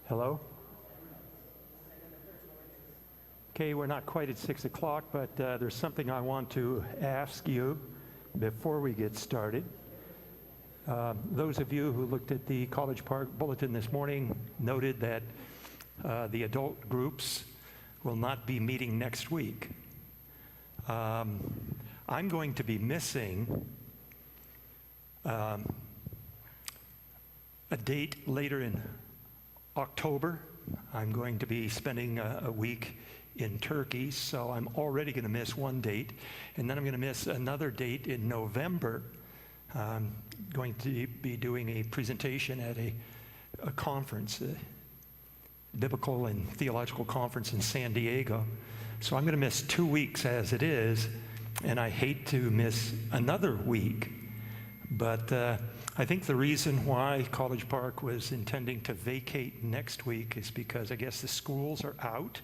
Hello? Okay, we're not quite at 6 o'clock, but there's something I want to ask you before we get started. Those of you who looked at the College Park Bulletin this morning noted that the adult groups will not be meeting next week. I'm going to be missing a date later in October. I'm going to be spending a week in Turkey, so I'm already going to miss one date, and then I'm going to miss another date in November. I'm going to be doing a presentation at a conference, a biblical and theological conference in San Diego. So I'm going to miss 2 weeks as it is, and I hate to miss another week. But I think the reason why College Park was intending to vacate next week is because I guess the schools are out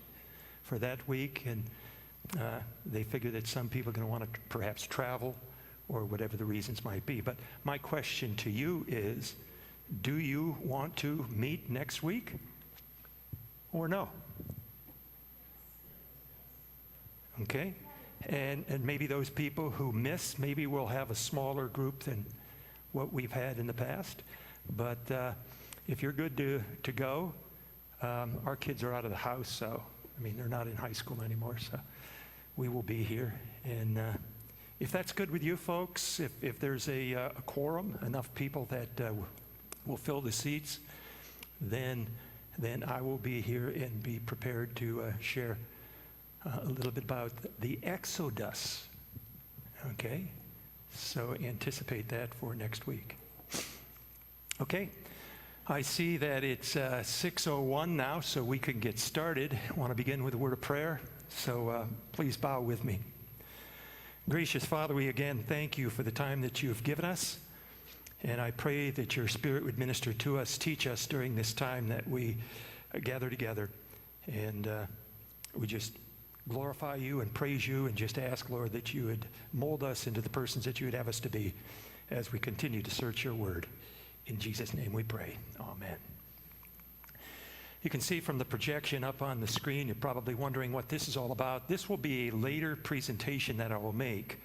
for that week, and they figure that some people are going to want to perhaps travel or whatever the reasons might be. But my question to you is, do you want to meet next week or no? Okay? And maybe those people who miss, maybe we'll have a smaller group than what we've had in the past. But if you're good to go, our kids are out of the house, so, I mean, they're not in high school anymore, so we will be here. And if that's good with you folks, if there's a quorum, enough people that will fill the seats, then I will be here and be prepared to share a little bit about the Exodus, okay? So anticipate that for next week. Okay, I see that it's 6:01 now, so we can get started. I want to begin with a word of prayer, so please bow with me. Gracious Father, we again thank you for the time that you've given us, and I pray that your Spirit would minister to us, teach us during this time that we gather together, and we just glorify you and praise you and just ask, Lord, that you would mold us into the persons that you would have us to be as we continue to search your word. In Jesus' name we pray. Amen. You can see from the projection up on the screen, you're probably wondering what this is all about. This will be a later presentation that I will make.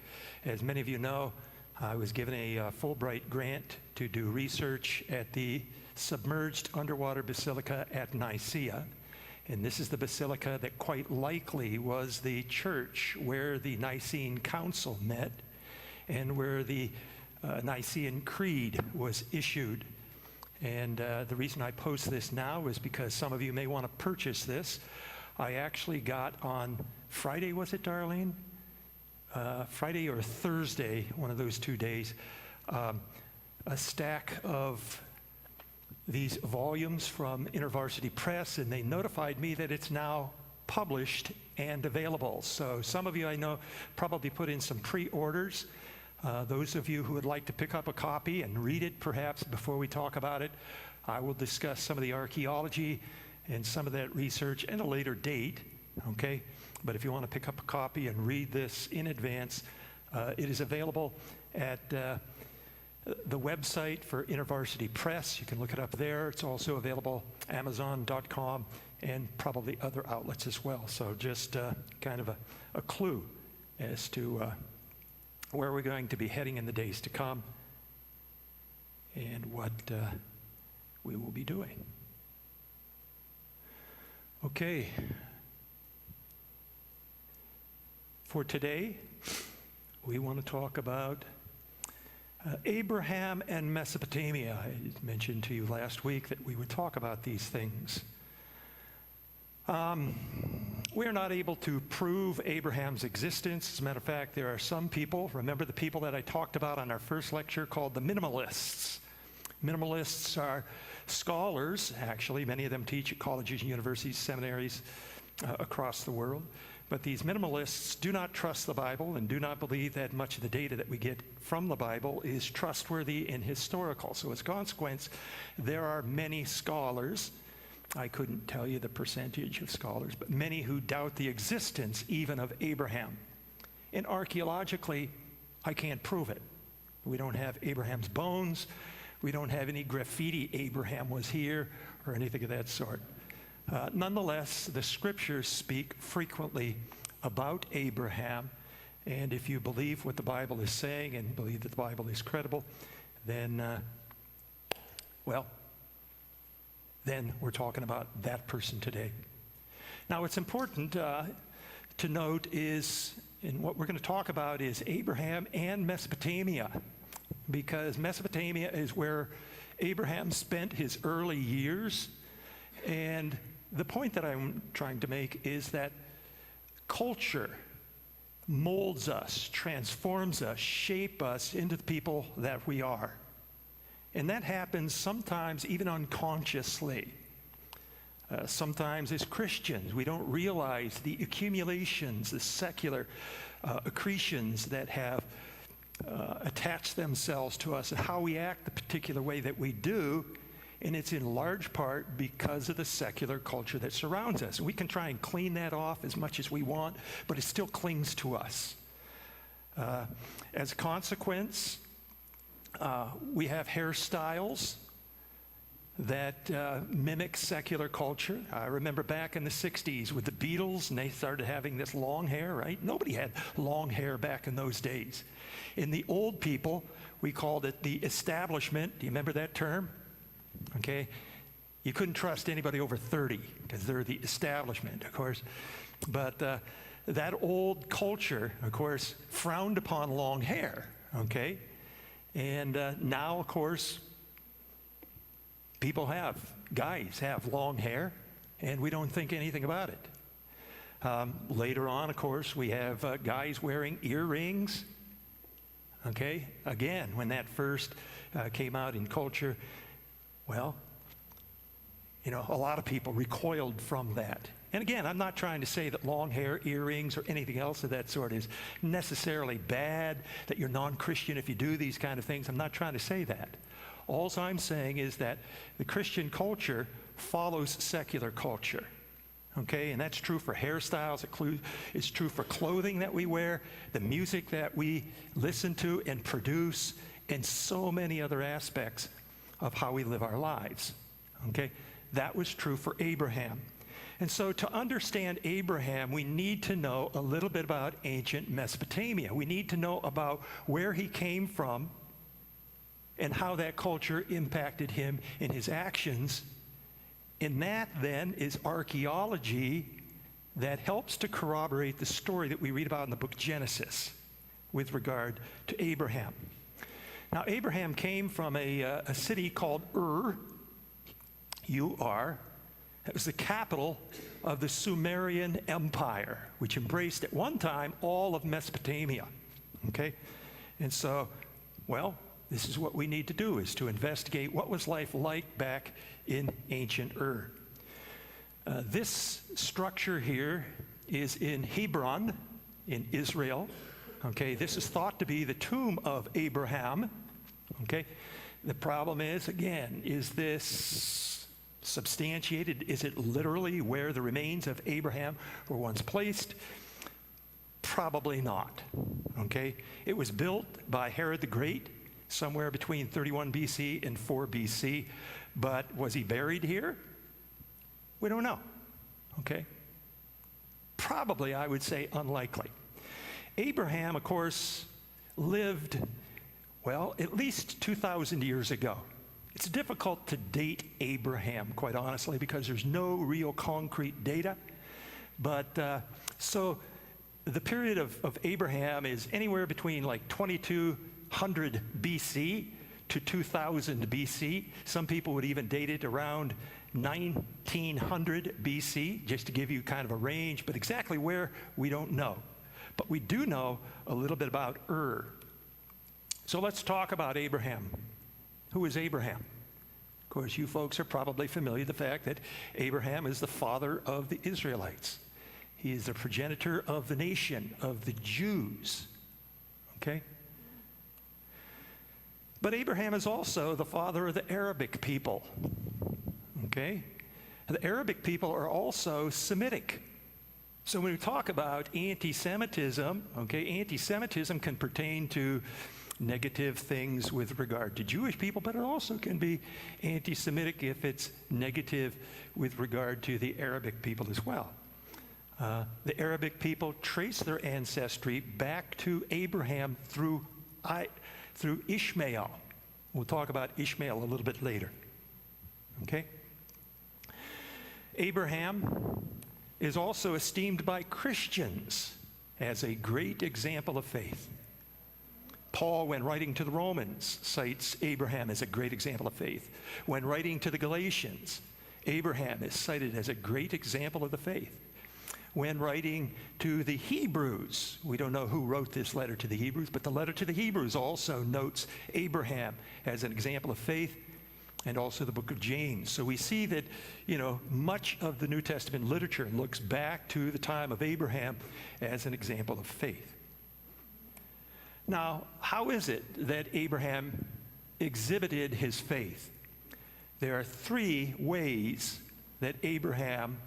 As many of you know, I was given a Fulbright grant to do research at the submerged underwater basilica at Nicaea. And this is the basilica that quite likely was the church where the Nicene Council met and where the Nicene Creed was issued. And the reason I post this now is because some of you may want to purchase this. I actually got on Friday, was it, Darlene? Friday or Thursday, one of those 2 days, a stack of these volumes from InterVarsity Press, and they notified me that it's now published and available. So some of you I know probably put in some pre-orders. Those of you who would like to pick up a copy and read it perhaps before we talk about it, I will discuss some of the archaeology and some of that research at a later date, okay? But if you want to pick up a copy and read this in advance, it is available at the website for InterVarsity Press. You can look it up there. It's also available Amazon.com and probably other outlets as well. So just kind of a clue as to where we're going to be heading in the days to come and what we will be doing. Okay. For today, we want to talk about Abraham and Mesopotamia. I mentioned to you last week that we would talk about these things. We are not able to prove Abraham's existence. As a matter of fact, there are some people, remember the people that I talked about on our first lecture, called the minimalists. Minimalists are scholars, actually. Many of them teach at colleges, universities, seminaries across the world. But these minimalists do not trust the Bible and do not believe that much of the data that we get from the Bible is trustworthy and historical. So as a consequence, there are many scholars, I couldn't tell you the percentage of scholars, but many who doubt the existence even of Abraham. And archaeologically, I can't prove it. We don't have Abraham's bones. We don't have any graffiti, Abraham was here, or anything of that sort. Nonetheless, the scriptures speak frequently about Abraham, and if you believe what the Bible is saying and believe that the Bible is credible, then, then we're talking about that person today. Now, what's important to note is, and what we're going to talk about is Abraham and Mesopotamia, because Mesopotamia is where Abraham spent his early years. And the point that I'm trying to make is that culture molds us, transforms us, shapes us into the people that we are. And that happens sometimes even unconsciously. Sometimes as Christians, we don't realize the accumulations, the secular accretions that have attached themselves to us and how we act the particular way that we do. And it's in large part because of the secular culture that surrounds us. We can try and clean that off as much as we want, but it still clings to us. As a consequence, we have hairstyles that mimic secular culture. I remember back in the 60s with the Beatles, and they started having this long hair, right? Nobody had long hair back in those days. In the old people, we called it the establishment. Do you remember that term? Okay, you couldn't trust anybody over 30 because they're the establishment, of course. But that old culture, of course, frowned upon long hair, okay? And now, of course, guys have long hair, and we don't think anything about it. Later on, of course, we have guys wearing earrings, okay? Again, when that first came out in culture, well, a lot of people recoiled from that. And again, I'm not trying to say that long hair, earrings, or anything else of that sort is necessarily bad, that you're non-Christian if you do these kind of things. I'm not trying to say that. All I'm saying is that the Christian culture follows secular culture. Okay, and that's true for hairstyles, it's true for clothing that we wear, the music that we listen to and produce, and so many other aspects of how we live our lives. Okay, that was true for Abraham. And so to understand Abraham, we need to know a little bit about ancient Mesopotamia. We need to know about where he came from and how that culture impacted him in his actions. And that then is archaeology that helps to corroborate the story that we read about in the book Genesis with regard to Abraham. Now, Abraham came from a city called Ur, U-R. It was the capital of the Sumerian Empire, which embraced at one time all of Mesopotamia. Okay? And so, this is what we need to do, is to investigate what was life like back in ancient Ur. This structure here is in Hebron, in Israel. Okay, this is thought to be the tomb of Abraham. Okay, the problem is, again, is this substantiated? Is it literally where the remains of Abraham were once placed? Probably not. Okay, it was built by Herod the Great somewhere between 31 BC and 4 BC, but was he buried here? We don't know. Okay, probably, I would say, unlikely. Abraham, of course, lived, at least 2,000 years ago. It's difficult to date Abraham, quite honestly, because there's no real concrete data. But so the period of Abraham is anywhere between like 2200 BC to 2000 BC. Some people would even date it around 1900 BC, just to give you kind of a range, but exactly where, we don't know. But we do know a little bit about Ur. So let's talk about Abraham. Who is Abraham? Of course, you folks are probably familiar with the fact that Abraham is the father of the Israelites. He is the progenitor of the nation, of the Jews. Okay? But Abraham is also the father of the Arabic people. Okay? The Arabic people are also Semitic. So when we talk about anti-Semitism, okay, anti-Semitism can pertain to negative things with regard to Jewish people, but it also can be anti-Semitic if it's negative with regard to the Arabic people as well. The Arabic people trace their ancestry back to Abraham through Ishmael. We'll talk about Ishmael a little bit later. Okay? Abraham is also esteemed by Christians as a great example of faith. Paul, when writing to the Romans, cites Abraham as a great example of faith. When writing to the Galatians, Abraham is cited as a great example of the faith. When writing to the Hebrews, we don't know who wrote this letter to the Hebrews, but the letter to the Hebrews also notes Abraham as an example of faith, and also the book of James. So we see that, much of the New Testament literature looks back to the time of Abraham as an example of faith. Now, how is it that Abraham exhibited his faith? There are three ways that Abraham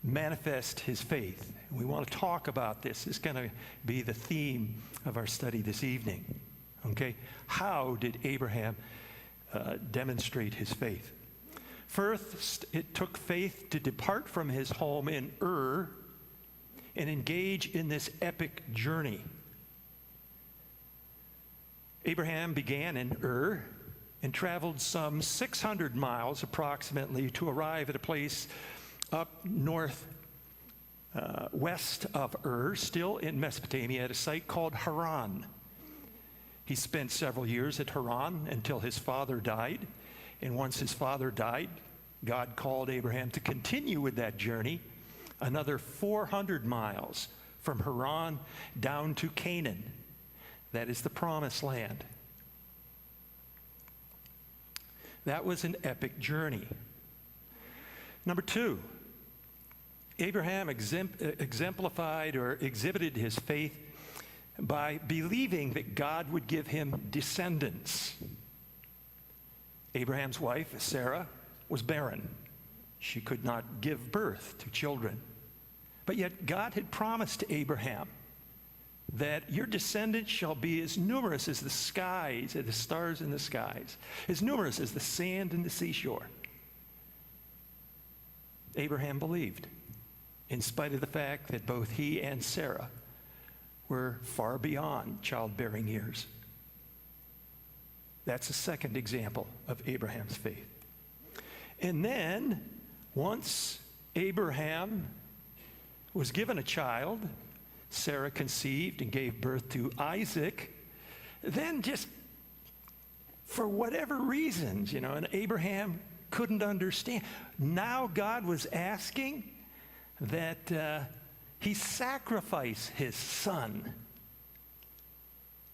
manifests his faith. We want to talk about this. It's going to be the theme of our study this evening. Okay? How did Abraham demonstrate his faith? First, it took faith to depart from his home in Ur and engage in this epic journey. Abraham began in Ur and traveled some 600 miles approximately to arrive at a place up north west of Ur, still in Mesopotamia, at a site called Haran. He spent several years at Haran until his father died. And once his father died, God called Abraham to continue with that journey, another 400 miles from Haran down to Canaan. That is the promised land. That was an epic journey. Number two, Abraham exemplified or exhibited his faith by believing that God would give him descendants. Abraham's wife, Sarah, was barren. She could not give birth to children. But yet God had promised to Abraham that your descendants shall be as numerous as the skies, as the stars in the skies, as numerous as the sand in the seashore. Abraham believed, in spite of the fact that both he and Sarah were far beyond childbearing years. That's a second example of Abraham's faith. And then, once Abraham was given a child, Sarah conceived and gave birth to Isaac, then just for whatever reasons, and Abraham couldn't understand. Now God was asking that he sacrifice his son.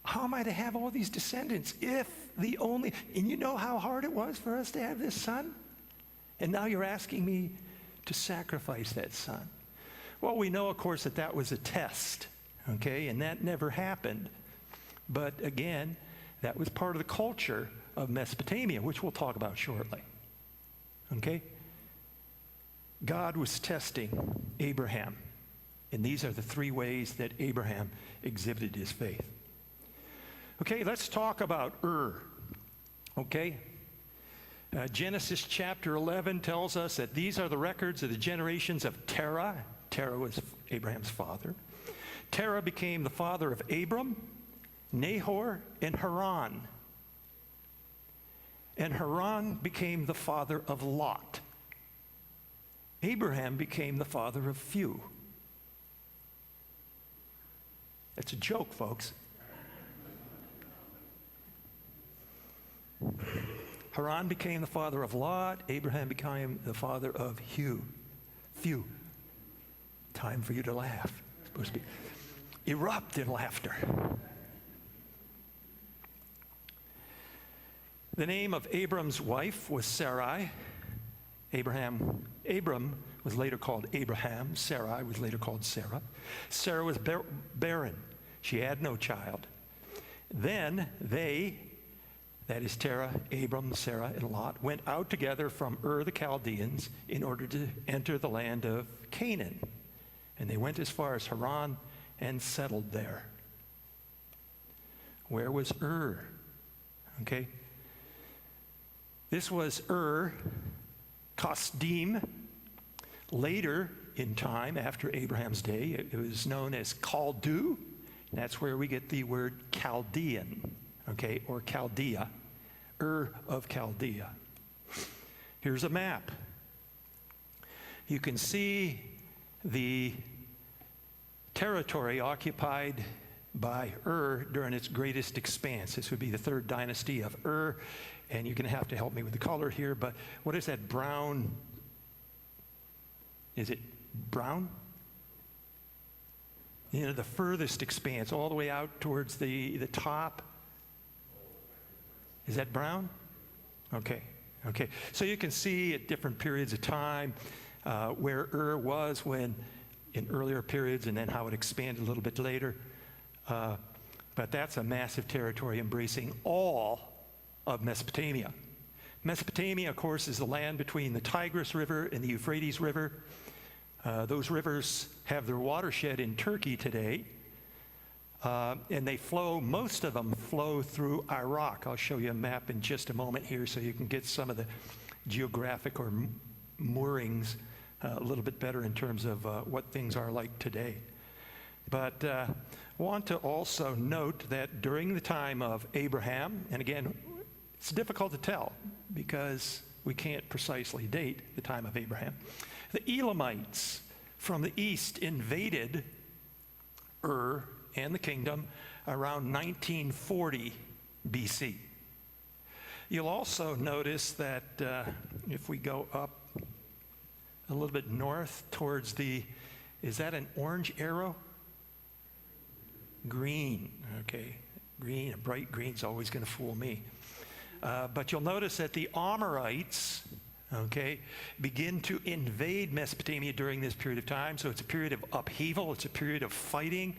How am I to have all these descendants if and you know how hard it was for us to have this son? And now you're asking me to sacrifice that son. Well, we know, of course, that was a test, okay? And that never happened. But again, that was part of the culture of Mesopotamia, which we'll talk about shortly. Okay? God was testing Abraham. And these are the three ways that Abraham exhibited his faith. Okay, let's talk about Ur. Okay? Genesis chapter 11 tells us that these are the records of the generations of Terah. Terah was Abraham's father. Terah became the father of Abram, Nahor, and Haran. And Haran became the father of Lot. Abraham became the father of few. That's a joke, folks. Haran became the father of Lot. Abraham became the father of few. Time for you to laugh. It's supposed to be erupt in laughter. The name of Abram's wife was Sarai. Abram was later called Abraham. Sarai was later called Sarah. Sarah was barren. She had no child. Then they, that is Terah, Abram, Sarah, and Lot, went out together from Ur the Chaldeans in order to enter the land of Canaan. And they went as far as Haran and settled there. Where was Ur? Okay. This was Ur Kasdim. Later in time, after Abraham's day, it was known as Kaldu. That's where we get the word Chaldean, okay, or Chaldea, Ur of Chaldea. Here's a map. You can see the territory occupied by Ur during its greatest expanse. This would be the third dynasty of Ur, and you're going to have to help me with the color here, but what is that brown? Is it brown? You know, the furthest expanse, all the way out towards the top. Is that brown? Okay, okay. So you can see at different periods of time where Ur was when in earlier periods, and then how it expanded a little bit later. But that's a massive territory embracing all of Mesopotamia. Mesopotamia, of course, is the land between the Tigris River and the Euphrates River. Those rivers have their watershed in Turkey today, and they flow, most of them flow through Iraq. I'll show you a map in just a moment here so you can get some of the geographic or moorings a little bit better in terms of what things are like today. But I want to also note that during the time of Abraham, and again, it's difficult to tell because we can't precisely date the time of Abraham. The Elamites from the east invaded Ur and the kingdom around 1940 BC. You'll also notice that if we go up a little bit north towards the, is that an orange arrow? Green, okay. Green, a bright green's always going to fool me. But you'll notice that the Amorites, okay, begin to invade Mesopotamia during this period of time. So it's a period of upheaval, it's a period of fighting.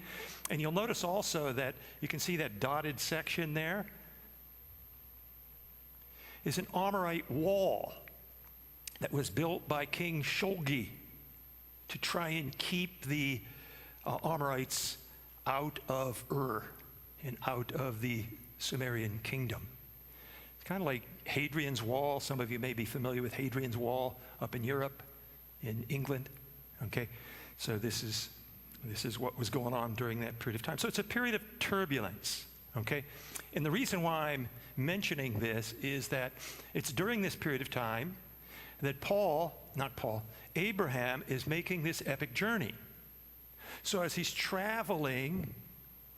And you'll notice also that you can see that dotted section there is an Amorite wall that was built by King Shulgi to try and keep the Amorites out of Ur and out of the Sumerian kingdom. It's kind of like Hadrian's Wall. Some of you may be familiar with Hadrian's Wall up in Europe, in England. Okay, so this is what was going on during that period of time. So it's a period of turbulence. Okay, and the reason why I'm mentioning this is that it's during this period of time that Abraham is making this epic journey. So as he's traveling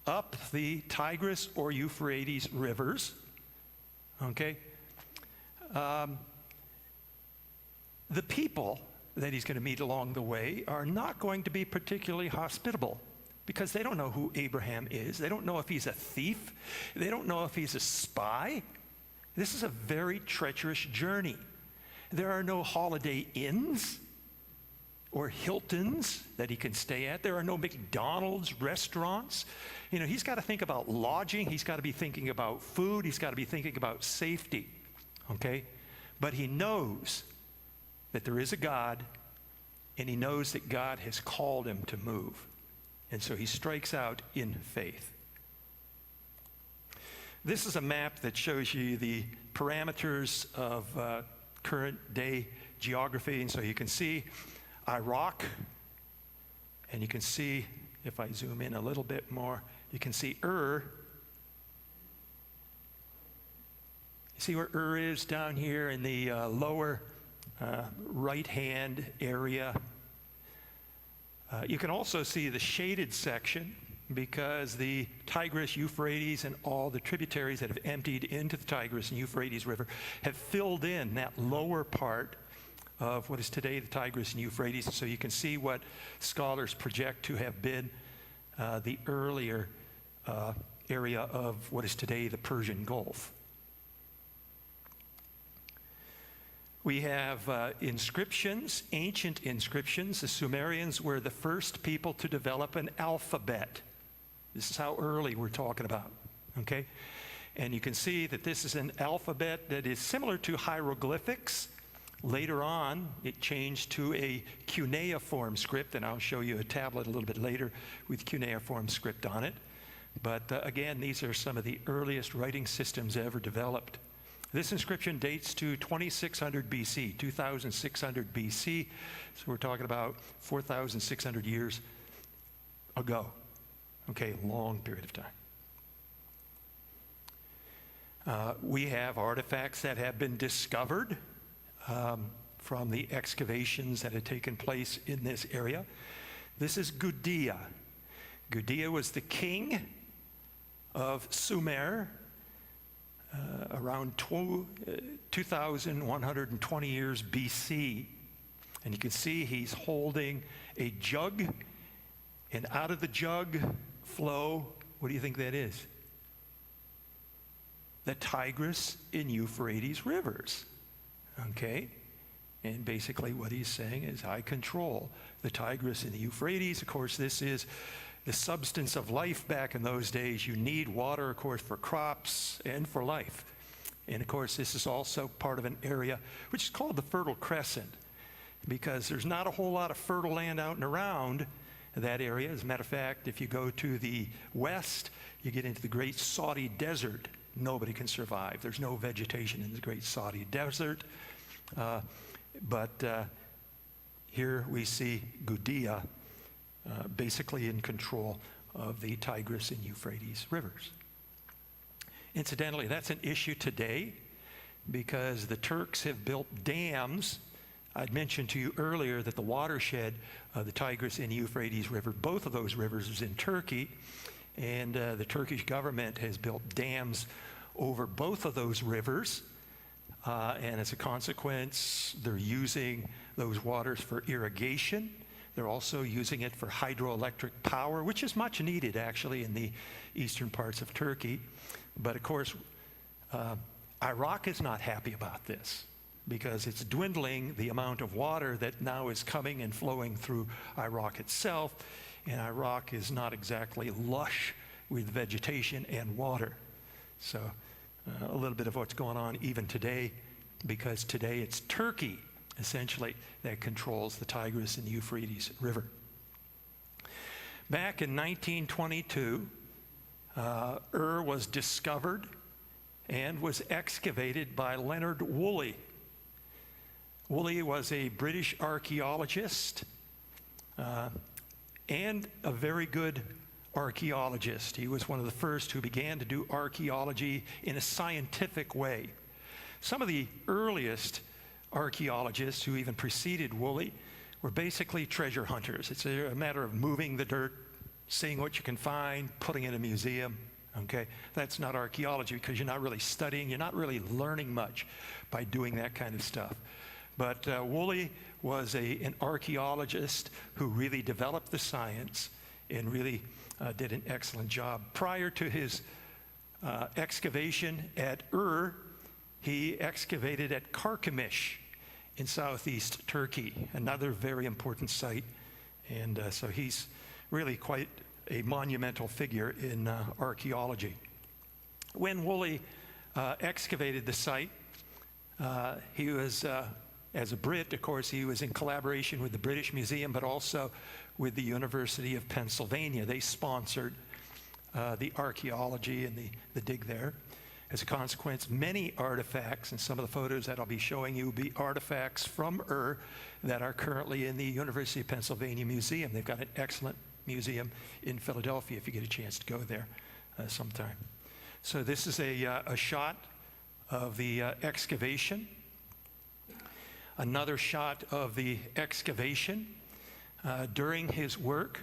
up the Tigris or Euphrates rivers, okay, the people that he's going to meet along the way are not going to be particularly hospitable because they don't know who Abraham is. They don't know if he's a thief. They don't know if he's a spy. This is a very treacherous journey. There are no Holiday Inns or Hiltons that he can stay at. There are no McDonald's restaurants. You know, he's got to think about lodging. He's got to be thinking about food. He's got to be thinking about safety, okay? But he knows that there is a God, and he knows that God has called him to move. And so he strikes out in faith. This is a map that shows you the parameters of current day geography. And so you can see Iraq, and you can see, if I zoom in a little bit more, you can see Ur. You see where Ur is down here in the lower right-hand area. You can also see the shaded section because the Tigris, Euphrates, and all the tributaries that have emptied into the Tigris and Euphrates River have filled in that lower part of what is today the Tigris and Euphrates. So you can see what scholars project to have been the earlier area of what is today the Persian Gulf. We have inscriptions, ancient inscriptions. The Sumerians were the first people to develop an alphabet. This is how early we're talking about, okay? And you can see that this is an alphabet that is similar to hieroglyphics. Later on, it changed to a cuneiform script, and I'll show you a tablet a little bit later with cuneiform script on it. But again, these are some of the earliest writing systems ever developed. This inscription dates to 2600 BC, 2600 BC. So we're talking about 4,600 years ago. Okay, long period of time. We have artifacts that have been discovered from the excavations that had taken place in this area. This is Gudea. Gudea was the king of Sumer around 2,120 years BC. And you can see he's holding a jug, and out of the jug flow, what do you think that is? The Tigris and Euphrates rivers. Okay? And basically what he's saying is, I control the Tigris and the Euphrates. Of course, this is the substance of life back in those days. You need water, of course, for crops and for life. And of course, this is also part of an area which is called the Fertile Crescent, because there's not a whole lot of fertile land out and around that area. As a matter of fact, if you go to the west, you get into the Great Saudi Desert. Nobody can survive. There's no vegetation in the Great Saudi Desert. But here we see Gudea basically in control of the Tigris and Euphrates rivers. Incidentally, that's an issue today because the Turks have built dams. I'd mentioned to you earlier that the watershed of the Tigris and Euphrates River, both of those rivers, is in Turkey, and the Turkish government has built dams over both of those rivers, and as a consequence, they're using those waters for irrigation. They're also using it for hydroelectric power, which is much needed actually in the eastern parts of Turkey. But of course, Iraq is not happy about this because it's dwindling the amount of water that now is coming and flowing through Iraq itself, and Iraq is not exactly lush with vegetation and water. So a little bit of what's going on even today, because today it's Turkey essentially that controls the Tigris and Euphrates River. Back in 1922, Ur was discovered and was excavated by Leonard Woolley. Woolley was a British archaeologist and a very good archaeologist. He was one of the first who began to do archaeology in a scientific way. Some of the earliest archaeologists who even preceded Woolley were basically treasure hunters. It's a matter of moving the dirt, seeing what you can find, putting it in a museum. Okay, that's not archaeology because you're not really studying, you're not really learning much by doing that kind of stuff. But Woolley was an archaeologist who really developed the science and really did an excellent job. Prior to his excavation at Ur, he excavated at Karkemish in southeast Turkey, another very important site. And so he's really quite a monumental figure in archaeology. When Woolley excavated the site, he was, as a Brit, of course, he was in collaboration with the British Museum, but also with the University of Pennsylvania. They sponsored the archaeology and the dig there. As a consequence, many artifacts, and some of the photos that I'll be showing you will be artifacts from Ur that are currently in the University of Pennsylvania Museum. They've got an excellent museum in Philadelphia if you get a chance to go there sometime. So this is a shot of the excavation. Another shot of the excavation. During his work,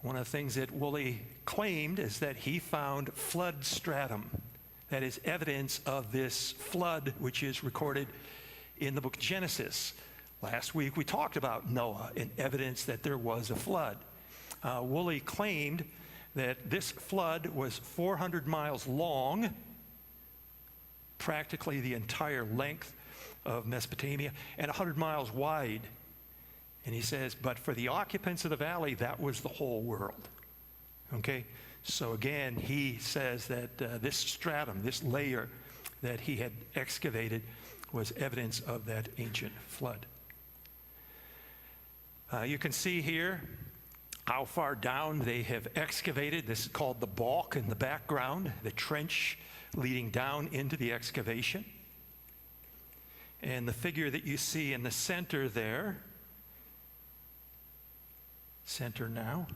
one of the things that Woolley claimed is that he found flood stratum. That is evidence of this flood, which is recorded in the book of Genesis. Last week we talked about Noah and evidence that there was a flood. Woolley claimed that this flood was 400 miles long, practically the entire length of Mesopotamia, and 100 miles wide. And he says, but for the occupants of the valley, that was the whole world. Okay? So again, he says that this stratum, this layer that he had excavated, was evidence of that ancient flood. You can see here how far down they have excavated. This is called the balk in the background, the trench leading down into the excavation. And the figure that you see in the center there, center now,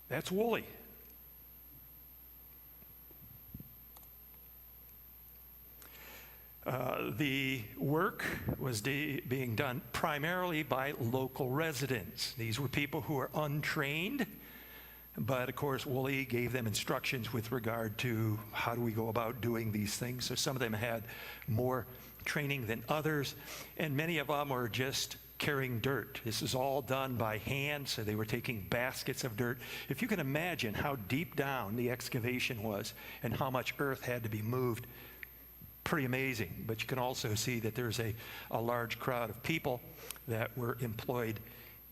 that's Woolley. The work was being done primarily by local residents. These were people who were untrained, but of course Woolley gave them instructions with regard to how do we go about doing these things. So some of them had more training than others, and many of them were just carrying dirt. This is all done by hand, so they were taking baskets of dirt. If you can imagine how deep down the excavation was and how much earth had to be moved, pretty amazing. But you can also see that there's a large crowd of people that were employed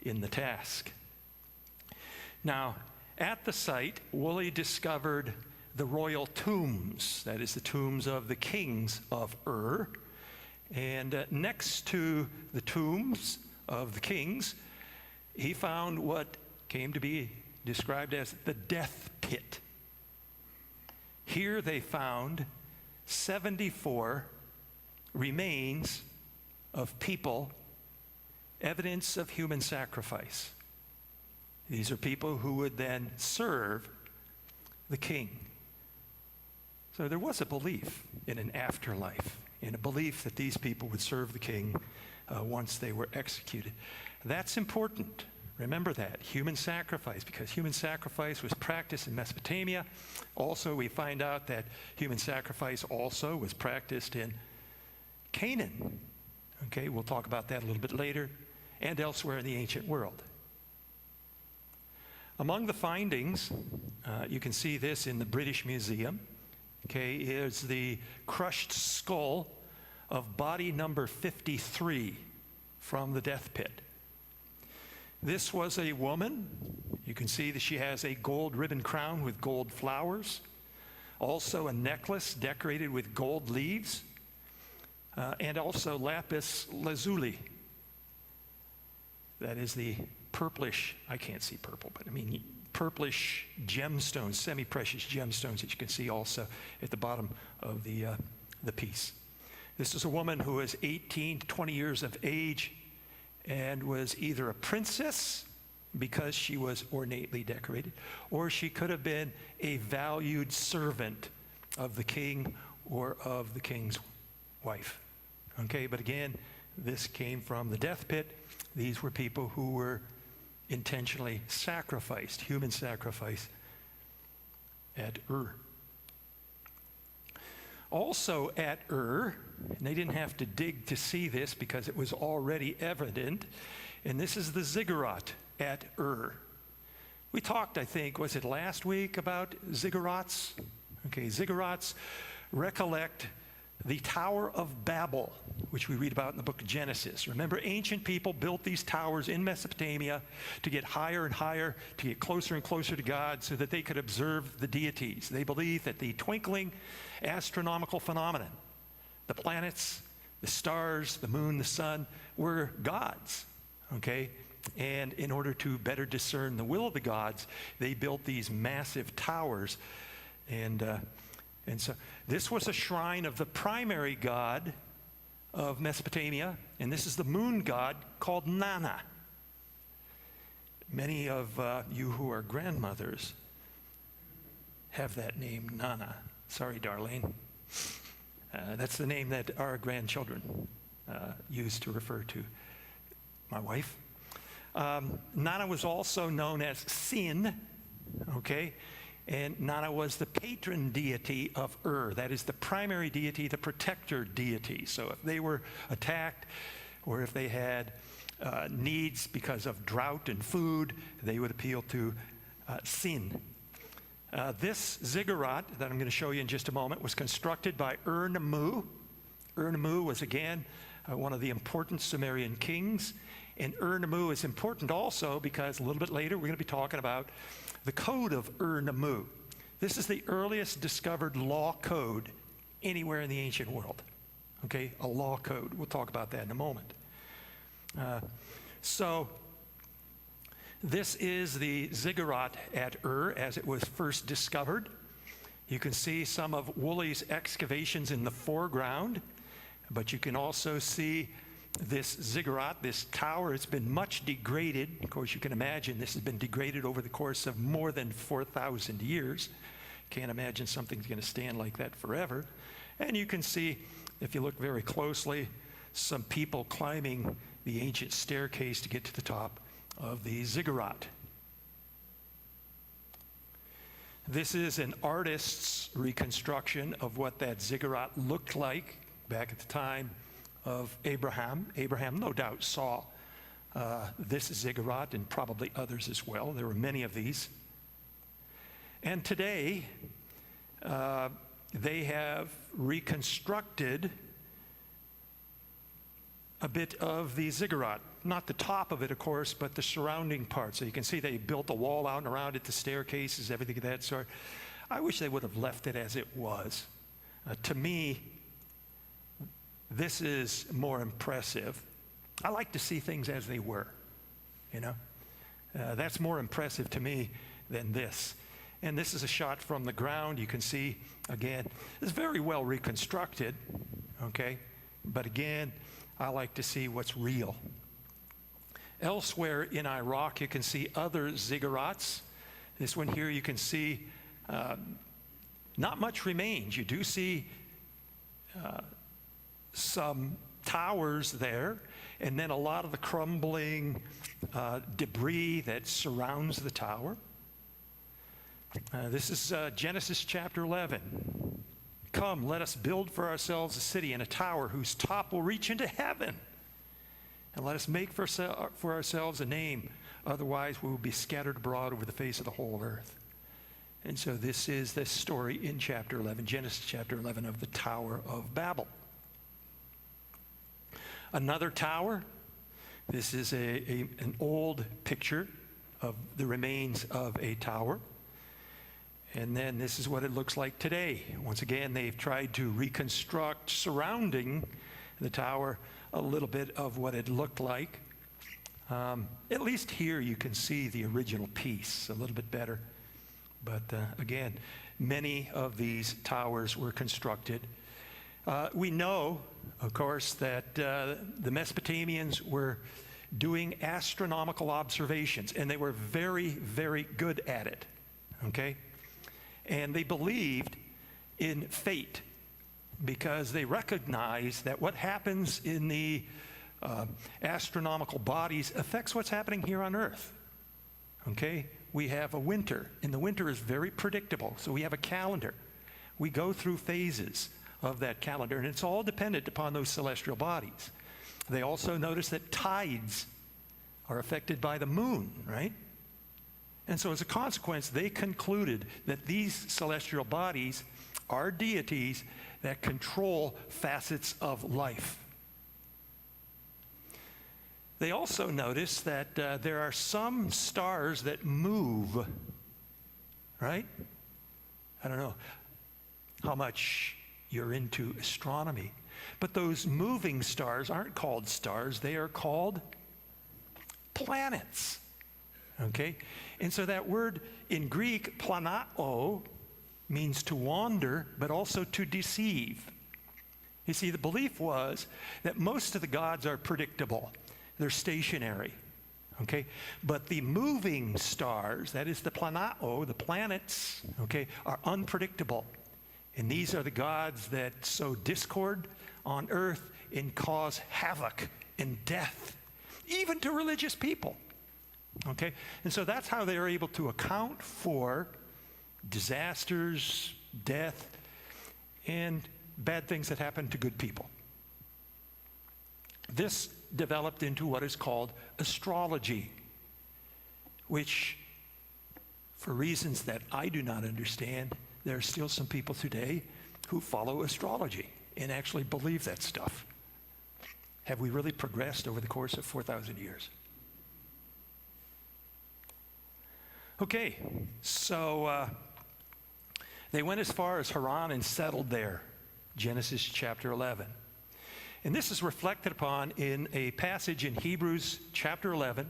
in the task. Now, at the site, Woolley discovered the royal tombs, that is the tombs of the kings of Ur. And next to the tombs of the kings, he found what came to be described as the death pit. Here they found 74 remains of people, evidence of human sacrifice. These are people who would then serve the king. So there was a belief in an afterlife, in a belief that these people would serve the king once they were executed. That's important. Remember that, human sacrifice, because human sacrifice was practiced in Mesopotamia. Also, we find out that human sacrifice also was practiced in Canaan. Okay, we'll talk about that a little bit later, and elsewhere in the ancient world. Among the findings, you can see this in the British Museum, okay, is the crushed skull of body number 53 from the death pit. This was a woman. You can see that she has a gold ribbon crown with gold flowers. Also a necklace decorated with gold leaves. And also lapis lazuli. That is the purplish, I can't see purple, but I mean purplish gemstones, semi-precious gemstones that you can see also at the bottom of the piece. This is a woman who is 18 to 20 years of age, and was either a princess because she was ornately decorated, or she could have been a valued servant of the king or of the king's wife. Okay, but again, this came from the death pit. These were people who were intentionally sacrificed, human sacrifice at Ur. Also at Ur, and they didn't have to dig to see this because it was already evident, and this is the ziggurat at Ur. We talked, I think, was it last week, about ziggurats? Okay, ziggurats recollect the Tower of Babel, which we read about in the book of Genesis. Remember, ancient people built these towers in Mesopotamia to get higher and higher, to get closer and closer to God so that they could observe the deities. They believed that the twinkling astronomical phenomenon, the planets, the stars, the moon, the sun, were gods, okay? And in order to better discern the will of the gods, they built these massive towers. And so this was a shrine of the primary god of Mesopotamia, and this is the moon god called Nana. Many of you who are grandmothers have that name, Nana. Sorry, Darlene. That's the name that our grandchildren use to refer to my wife. Nana was also known as Sin, okay? And Nana was the patron deity of Ur. That is the primary deity, the protector deity. So if they were attacked, or if they had needs because of drought and food, they would appeal to Sin. This ziggurat that I'm going to show you in just a moment was constructed by Ur-Nammu. Ur-Nammu was, again, one of the important Sumerian kings. And Ur-Nammu is important also because a little bit later we're going to be talking about the code of Ur-Nammu. This is the earliest discovered law code anywhere in the ancient world. Okay, a law code. We'll talk about that in a moment. So This is the ziggurat at Ur as it was first discovered. You can see some of Woolley's excavations in the foreground, but you can also see this ziggurat, this tower. It's been much degraded. Of course, you can imagine this has been degraded over the course of more than 4,000 years. Can't imagine something's going to stand like that forever. And you can see, if you look very closely, some people climbing the ancient staircase to get to the top of the ziggurat. This is an artist's reconstruction of what that ziggurat looked like back at the time of Abraham. Abraham no doubt saw this ziggurat and probably others as well. There were many of these. And today, they have reconstructed a bit of the ziggurat. Not the top of it, of course, but the surrounding part. So you can see they built a wall out and around it, the staircases, everything of that sort. I wish they would have left it as it was. To me, this is more impressive. I like to see things as they were, you know. That's more impressive to me than this. And this is a shot from the ground. You can see, again, it's very well reconstructed, okay? But again, I like to see what's real. Elsewhere in Iraq, you can see other ziggurats. This one here, you can see not much remains. You do see some towers there, and then a lot of the crumbling debris that surrounds the tower. This is Genesis chapter 11. Come, let us build for ourselves a city and a tower whose top will reach into heaven. And let us make for ourselves a name. Otherwise, we will be scattered abroad over the face of the whole earth. And so this is the story in chapter 11, Genesis chapter 11, of the Tower of Babel. Another tower. This is an old picture of the remains of a tower. And then this is what it looks like today. Once again, they've tried to reconstruct surrounding the tower a little bit of what it looked like. At least here you can see the original piece a little bit better. But again, many of these towers were constructed. We know, of course, that the Mesopotamians were doing astronomical observations, and they were very, very good at it, okay? And they believed in fate because they recognized that what happens in the astronomical bodies affects what's happening here on Earth, okay? We have a winter, and the winter is very predictable, so we have a calendar. We go through phases of that calendar, and it's all dependent upon those celestial bodies. They also notice that tides are affected by the moon, right? And so as a consequence, they concluded that these celestial bodies are deities that control facets of life. They also noticed that there are some stars that move, right? I don't know how much you're into astronomy, but those moving stars aren't called stars. They are called planets, okay? And so that word in Greek, planao, means to wander, but also to deceive. You see, the belief was that most of the gods are predictable. They're stationary, okay? But the moving stars, that is the planao, the planets, okay, are unpredictable. And these are the gods that sow discord on earth and cause havoc and death, even to religious people, okay? And so that's how they are able to account for disasters, death, and bad things that happen to good people. This developed into what is called astrology, which, for reasons that I do not understand, there are still some people today who follow astrology and actually believe that stuff. Have we really progressed over the course of 4,000 years? Okay, so they went as far as Haran and settled there, Genesis chapter 11. And this is reflected upon in a passage in Hebrews chapter 11.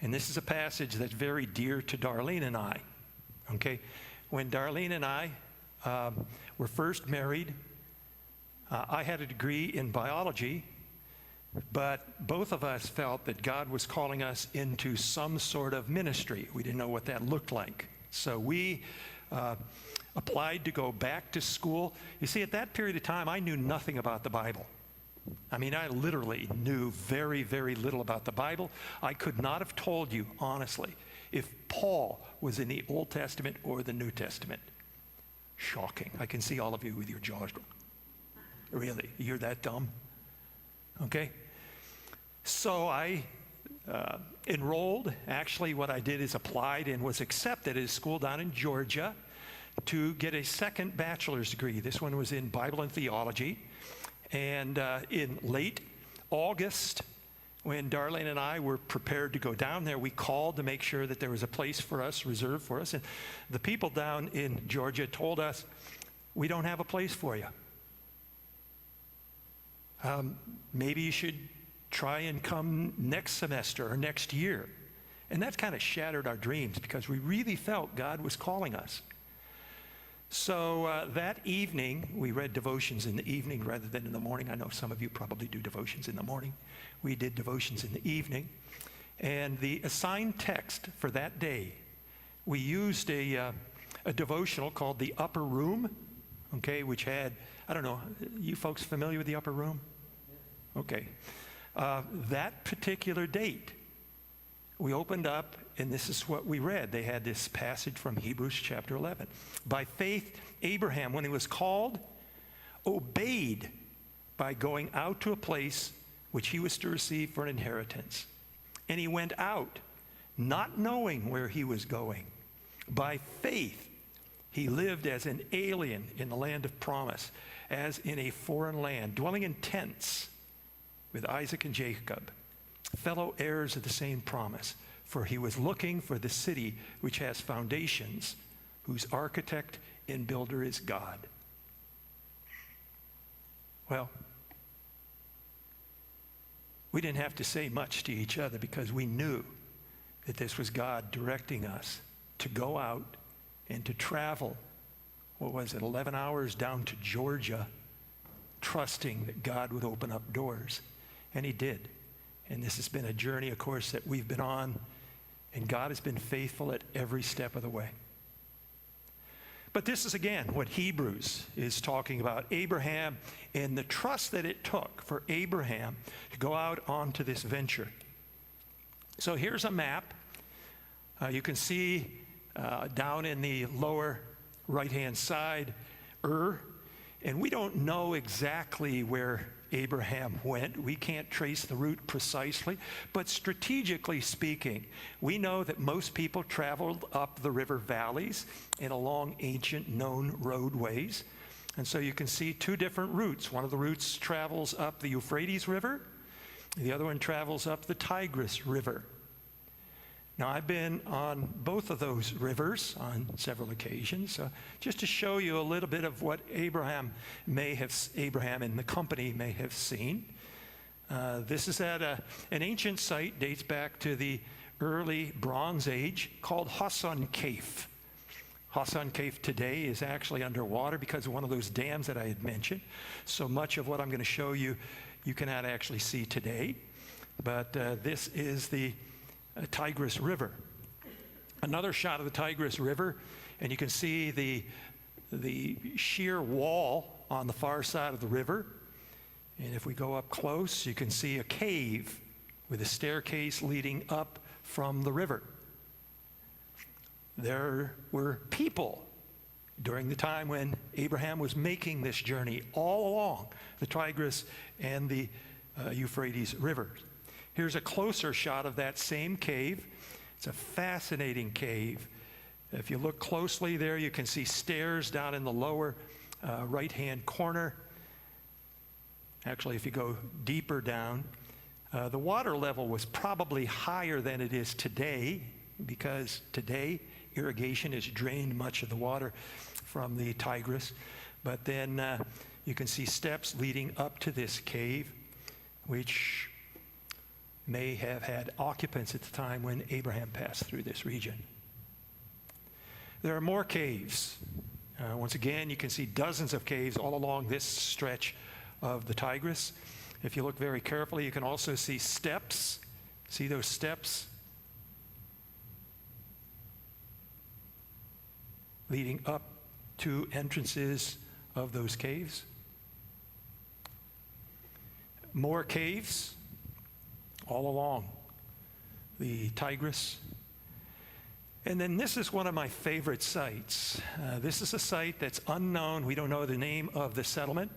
And this is a passage that's very dear to Darlene and I. Okay? When Darlene and I were first married, I had a degree in biology, but both of us felt that God was calling us into some sort of ministry. We didn't know what that looked like. So we applied to go back to school. You see, at that period of time, I knew nothing about the Bible. I mean, I literally knew very, very little about the Bible. I could not have told you, honestly, if Paul was in the Old Testament or the New Testament. Shocking. I can see all of you with your jaws. Really? You're that dumb? Okay. So I enrolled. Actually, what I did is applied and was accepted at a school down in Georgia to get a second bachelor's degree. This one was in Bible and theology. And in late August, when Darlene and I were prepared to go down there, we called to make sure that there was a place for us, reserved for us. And the people down in Georgia told us, we don't have a place for you. Maybe you should try and come next semester or next year. And that kind of shattered our dreams because we really felt God was calling us. So that evening, we read devotions in the evening rather than in the morning. I know some of you probably do devotions in the morning. We did devotions in the evening. And the assigned text for that day, we used a devotional called The Upper Room, okay, which had, I don't know, you folks familiar with The Upper Room? Okay. That particular date, we opened up, and this is what we read. They had this passage from Hebrews chapter 11. By faith, Abraham, when he was called, obeyed by going out to a place which he was to receive for an inheritance. And he went out, not knowing where he was going. By faith, he lived as an alien in the land of promise, as in a foreign land, dwelling in tents with Isaac and Jacob, fellow heirs of the same promise. For he was looking for the city which has foundations, whose architect and builder is God. Well, we didn't have to say much to each other because we knew that this was God directing us to go out and to travel, what was it, 11 hours down to Georgia, trusting that God would open up doors. And he did. And this has been a journey, of course, that we've been on, and God has been faithful at every step of the way. But this is, again, what Hebrews is talking about. Abraham and the trust that it took for Abraham to go out onto this venture. So here's a map. You can see down in the lower right-hand side, and we don't know exactly where Abraham went. We can't trace the route precisely, but strategically speaking, we know that most people traveled up the river valleys and along ancient known roadways. And so you can see two different routes. One of the routes travels up the Euphrates River. The other one travels up the Tigris River. Now, I've been on both of those rivers on several occasions, just to show you a little bit of what Abraham and the company may have seen. This is at an ancient site, dates back to the early Bronze Age, called Hassan Cave. Hassan Cave today is actually underwater because of one of those dams that I had mentioned. So much of what I'm going to show you, you cannot actually see today. But this is the Tigris River. Another shot of the Tigris River, and you can see the sheer wall on the far side of the river. And if we go up close, you can see a cave with a staircase leading up from the river. There were people during the time when Abraham was making this journey all along the Tigris and the Euphrates rivers. Here's a closer shot of that same cave. It's a fascinating cave. If you look closely there, you can see stairs down in the lower right-hand corner. Actually, if you go deeper down, the water level was probably higher than it is today, because today irrigation has drained much of the water from the Tigris. But then you can see steps leading up to this cave, which may have had occupants at the time when Abraham passed through this region. There are more caves. Once again, you can see dozens of caves all along this stretch of the Tigris. If you look very carefully, you can also see steps. See those steps leading up to entrances of those caves. More caves all along the Tigris. And then this is one of my favorite sites. This is a site that's unknown. We don't know the name of the settlement.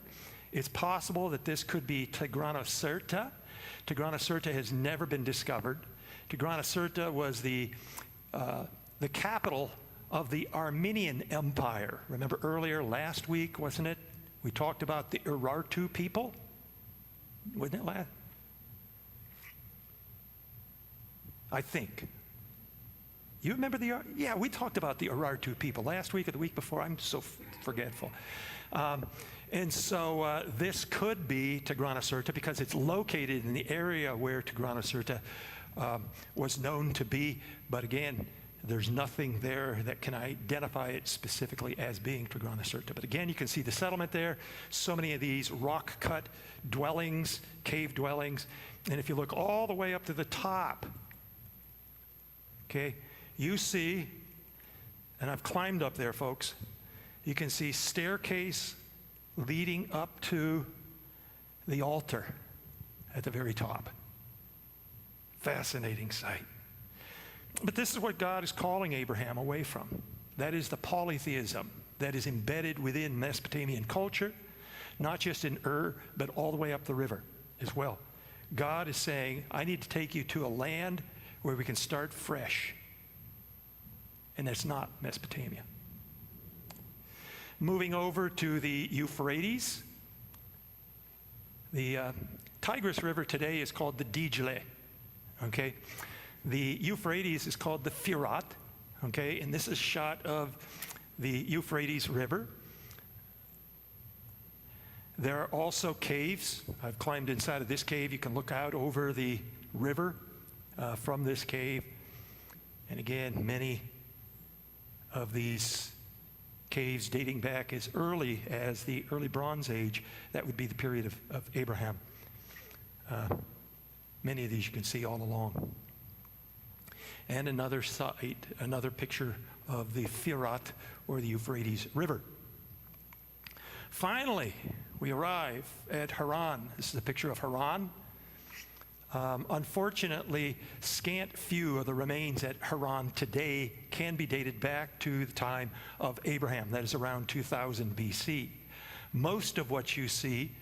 It's possible that this could be Tigranocerta. Tigranocerta has never been discovered. Tigranocerta was the capital of the Armenian Empire. Remember earlier last week, wasn't it? We talked about the Urartu people. Wasn't it last? I think. You remember yeah, we talked about the Urartu people last week or the week before. I'm so forgetful. And so this could be Tigranocerta because it's located in the area where Tigranocerta was known to be. But again, there's nothing there that can identify it specifically as being Tigranocerta. But again, you can see the settlement there. So many of these rock-cut dwellings, cave dwellings. And if you look all the way up to the top, okay, you see, and I've climbed up there, folks, you can see staircase leading up to the altar at the very top. Fascinating sight. But this is what God is calling Abraham away from. That is the polytheism that is embedded within Mesopotamian culture, not just in Ur, but all the way up the river as well. God is saying, I need to take you to a land where we can start fresh. And that's not Mesopotamia. Moving over to the Euphrates. The Tigris River today is called the Dijle, okay? The Euphrates is called the Firat, okay? And this is a shot of the Euphrates River. There are also caves. I've climbed inside of this cave. You can look out over the river from this cave. And again, many of these caves dating back as early as the early Bronze Age. That would be the period of Abraham. Many of these you can see all along. And another site, another picture of the Firat, or the Euphrates River. Finally, we arrive at Haran. This is a picture of Haran. Unfortunately, scant few of the remains at Haran today can be dated back to the time of Abraham. That is around 2000 BC. Most of what you see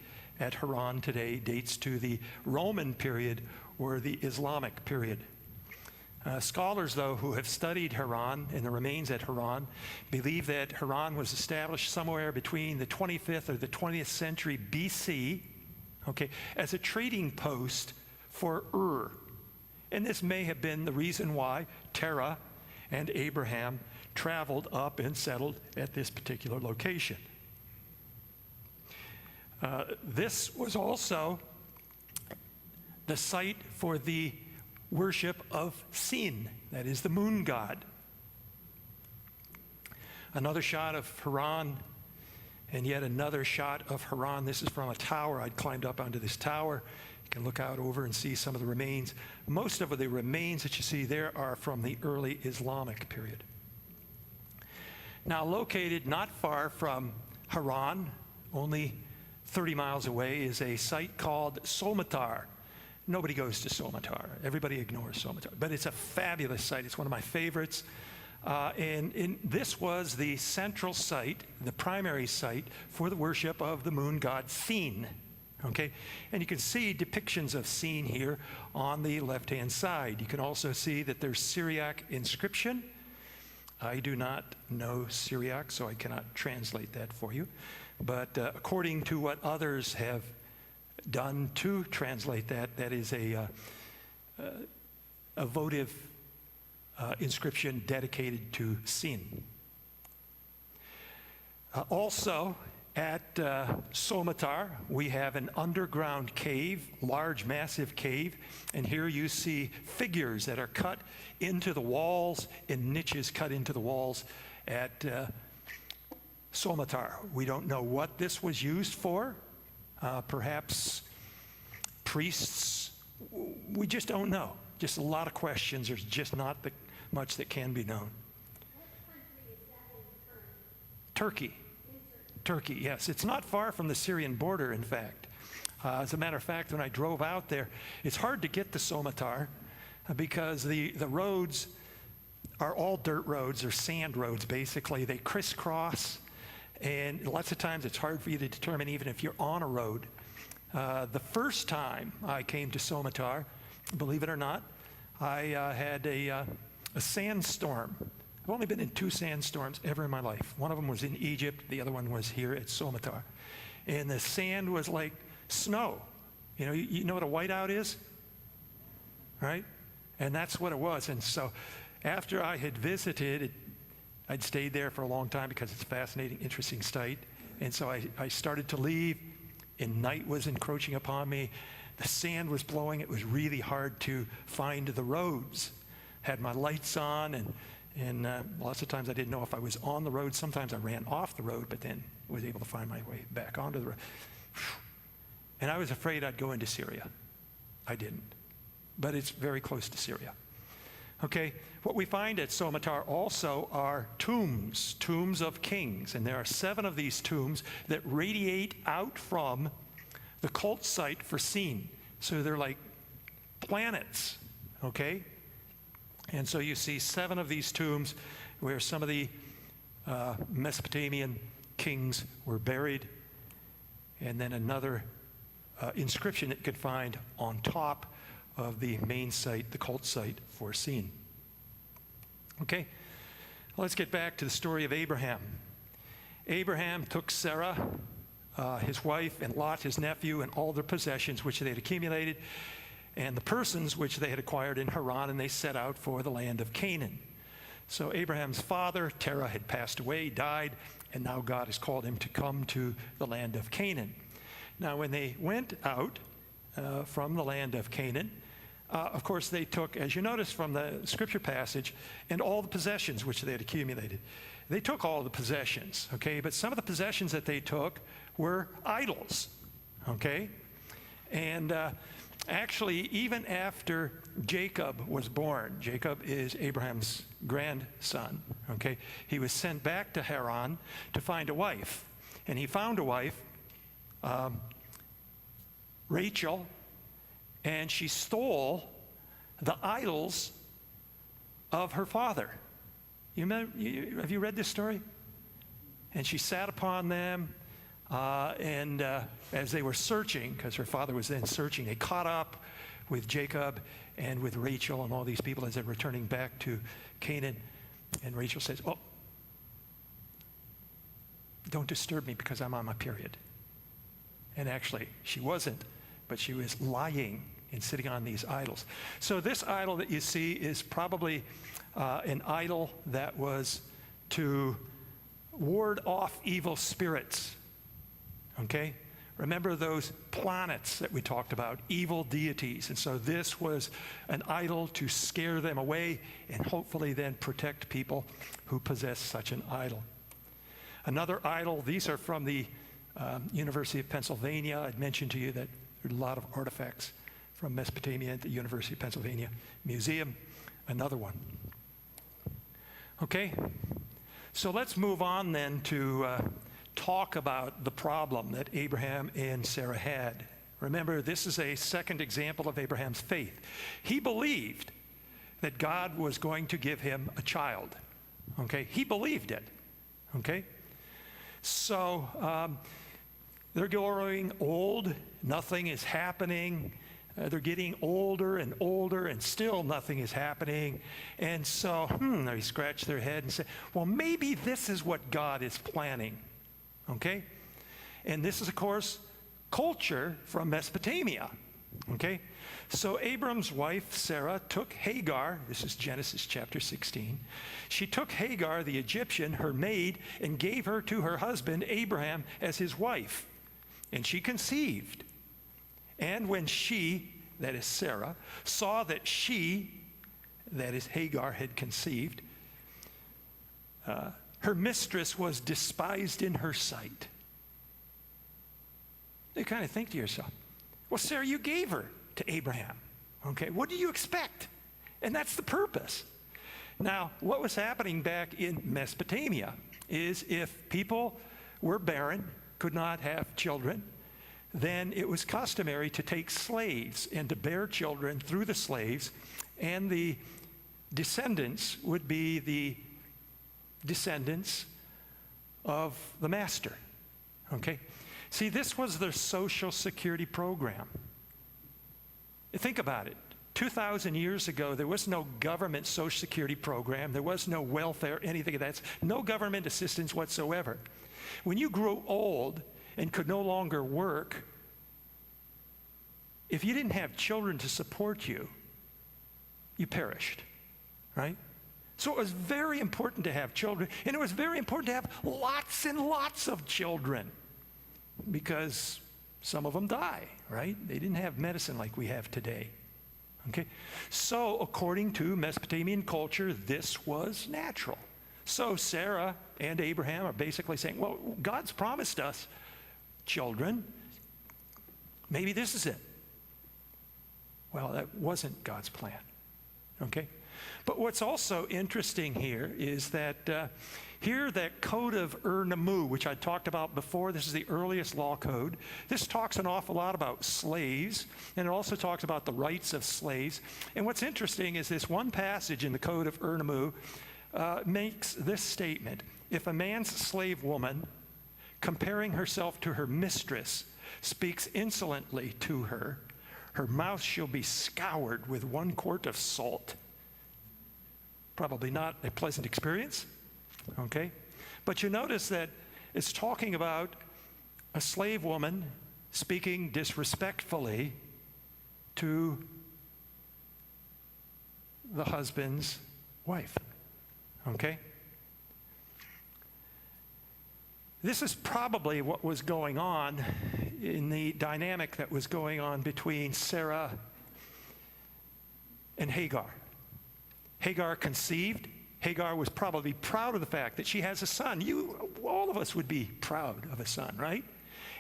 at Haran today dates to the Roman period or the Islamic period. Scholars, though, who have studied Haran and the remains at Haran believe that Haran was established somewhere between the 25th or the 20th century BC, okay, as a trading post for Ur. And this may have been the reason why Terah and Abraham traveled up and settled at this particular location. This was also the site for the worship of Sin, that is the moon god. Another shot of Haran, and yet another shot of Haran. This is from a tower. I'd climbed up onto this tower. You can look out over and see some of the remains. Most of the remains that you see there are from the early Islamic period. Now, located not far from Haran, only 30 miles away, is a site called Somatar. Nobody goes to Somatar. Everybody ignores Somatar. But it's a fabulous site. It's one of my favorites. And this was the central site, the primary site for the worship of the moon god Sin. Okay? And you can see depictions of Sin here on the left-hand side. You can also see that there's Syriac inscription. I do not know Syriac, so I cannot translate that for you. But according to what others have done to translate that, that is a votive inscription dedicated to Sin. Also, At Somatar, we have an underground cave, large, massive cave, and here you see figures that are cut into the walls and niches cut into the walls at Somatar. We don't know what this was used for. Perhaps priests. We just don't know. Just a lot of questions. There's just not much that can be known. What country is that in? Turkey. Turkey, yes. It's not far from the Syrian border, in fact. As a matter of fact, when I drove out there, it's hard to get to Somatar because the roads are all dirt roads or sand roads, basically. They crisscross, and lots of times it's hard for you to determine even if you're on a road. The first time I came to Somatar, believe it or not, I had a sandstorm. I've only been in 2 sandstorms ever in my life. One of them was in Egypt. The other one was here at Somatar. And the sand was like snow. You know what a whiteout is? Right? And that's what it was. And so after I had visited, I'd stayed there for a long time because it's a fascinating, interesting site. And so I started to leave, and night was encroaching upon me. The sand was blowing. It was really hard to find the roads. Had my lights on, and lots of times I didn't know if I was on the road. Sometimes I ran off the road, but then was able to find my way back onto the road. And I was afraid I'd go into Syria. I didn't. But it's very close to Syria. Okay, what we find at Somatar also are tombs of kings. And there are 7 of these tombs that radiate out from the cult site for Sin. So they're like planets, okay? And so you see 7 of these tombs where some of the Mesopotamian kings were buried, and then another inscription that you could find on top of the main site, the cult site for Sin. Okay, let's get back to the story of Abraham. Abraham took Sarah, his wife, and Lot, his nephew, and all their possessions which they had accumulated, and the persons which they had acquired in Haran, and they set out for the land of Canaan. So Abraham's father, Terah, had passed away, died, and now God has called him to come to the land of Canaan. Now when they went out from the land of Canaan, of course they took, as you notice from the scripture passage, and all the possessions which they had accumulated. They took all the possessions, okay? But some of the possessions that they took were idols, okay? And actually, even after Jacob was born, Jacob is Abraham's grandson, okay? He was sent back to Haran to find a wife. And he found a wife, Rachel, and she stole the idols of her father. Have you read this story? And she sat upon them, and as they were searching, because her father was then searching, they caught up with Jacob and with Rachel and all these people as they're returning back to Canaan. And Rachel says, "Oh, don't disturb me because I'm on my period." And actually, she wasn't, but she was lying and sitting on these idols. So this idol that you see is probably an idol that was to ward off evil spirits. Okay? Remember those planets that we talked about, evil deities. And so this was an idol to scare them away and hopefully then protect people who possess such an idol. Another idol, these are from the University of Pennsylvania. I'd mentioned to you that there are a lot of artifacts from Mesopotamia at the University of Pennsylvania Museum. Another one. Okay? So let's move on then to talk about the problem that Abraham and Sarah had. Remember, this is a second example of Abraham's faith. He believed that God was going to give him a child. Okay? He believed it. Okay? So they're growing old. Nothing is happening. They're getting older and older, and still nothing is happening. And so, they scratch their head and say, well, maybe this is what God is planning. Okay? And this is, of course, culture from Mesopotamia. Okay? So Abram's wife, Sarah, took Hagar, this is Genesis chapter 16. She took Hagar, the Egyptian, her maid, and gave her to her husband, Abraham, as his wife. And she conceived. And when she, that is Sarah, saw that she, that is Hagar, had conceived, her mistress was despised in her sight. You kind of think to yourself, well, Sarah, you gave her to Abraham. Okay, what do you expect? And that's the purpose. Now, what was happening back in Mesopotamia is if people were barren, could not have children, then it was customary to take slaves and to bear children through the slaves, and the descendants would be the descendants of the master. Okay? See, this was their social security program. Think about it. 2,000 years ago, there was no government social security program. There was no welfare, anything of that. No government assistance whatsoever. When you grew old and could no longer work, if you didn't have children to support you, you perished, right? So it was very important to have children, and it was very important to have lots and lots of children, because some of them die, right? They didn't have medicine like we have today. Okay? So according to Mesopotamian culture, this was natural. So Sarah and Abraham are basically saying, well, God's promised us children. Maybe this is it. Well, that wasn't God's plan. Okay? But what's also interesting here is that here, that code of Ur-Nammu, which I talked about before, this is the earliest law code. This talks an awful lot about slaves, and it also talks about the rights of slaves. And what's interesting is this one passage in the code of Ur-Nammu makes this statement: if a man's slave woman, comparing herself to her mistress, speaks insolently to her, her mouth shall be scoured with 1 quart of salt. Probably not a pleasant experience. Okay? But you notice that it's talking about a slave woman speaking disrespectfully to the husband's wife. Okay? This is probably what was going on in the dynamic that was going on between Sarah and Hagar. Hagar conceived. Hagar was probably proud of the fact that she has a son. All of us would be proud of a son, right?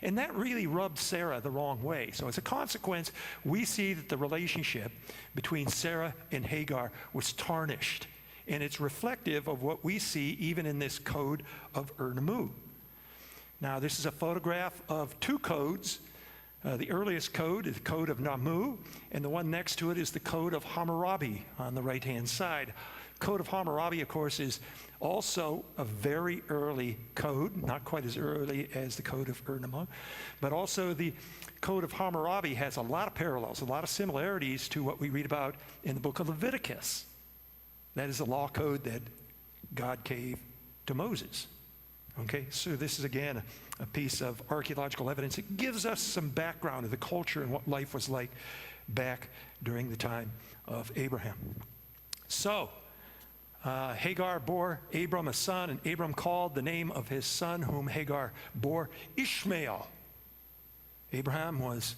And that really rubbed Sarah the wrong way. So as a consequence, we see that the relationship between Sarah and Hagar was tarnished. And it's reflective of what we see even in this code of Ur-Nammu. Now, this is a photograph of 2 codes. The earliest code is the code of Nammu, and the one next to it is the code of Hammurabi on the right-hand side. Code of Hammurabi, of course, is also a very early code, not quite as early as the code of Ur-Nammu, but also the code of Hammurabi has a lot of parallels, a lot of similarities to what we read about in the book of Leviticus. That is the law code that God gave to Moses. Okay, so this is again a piece of archaeological evidence. It gives us some background of the culture and what life was like back during the time of Abraham. So, Hagar bore Abram a son, and Abram called the name of his son whom Hagar bore Ishmael. Abraham was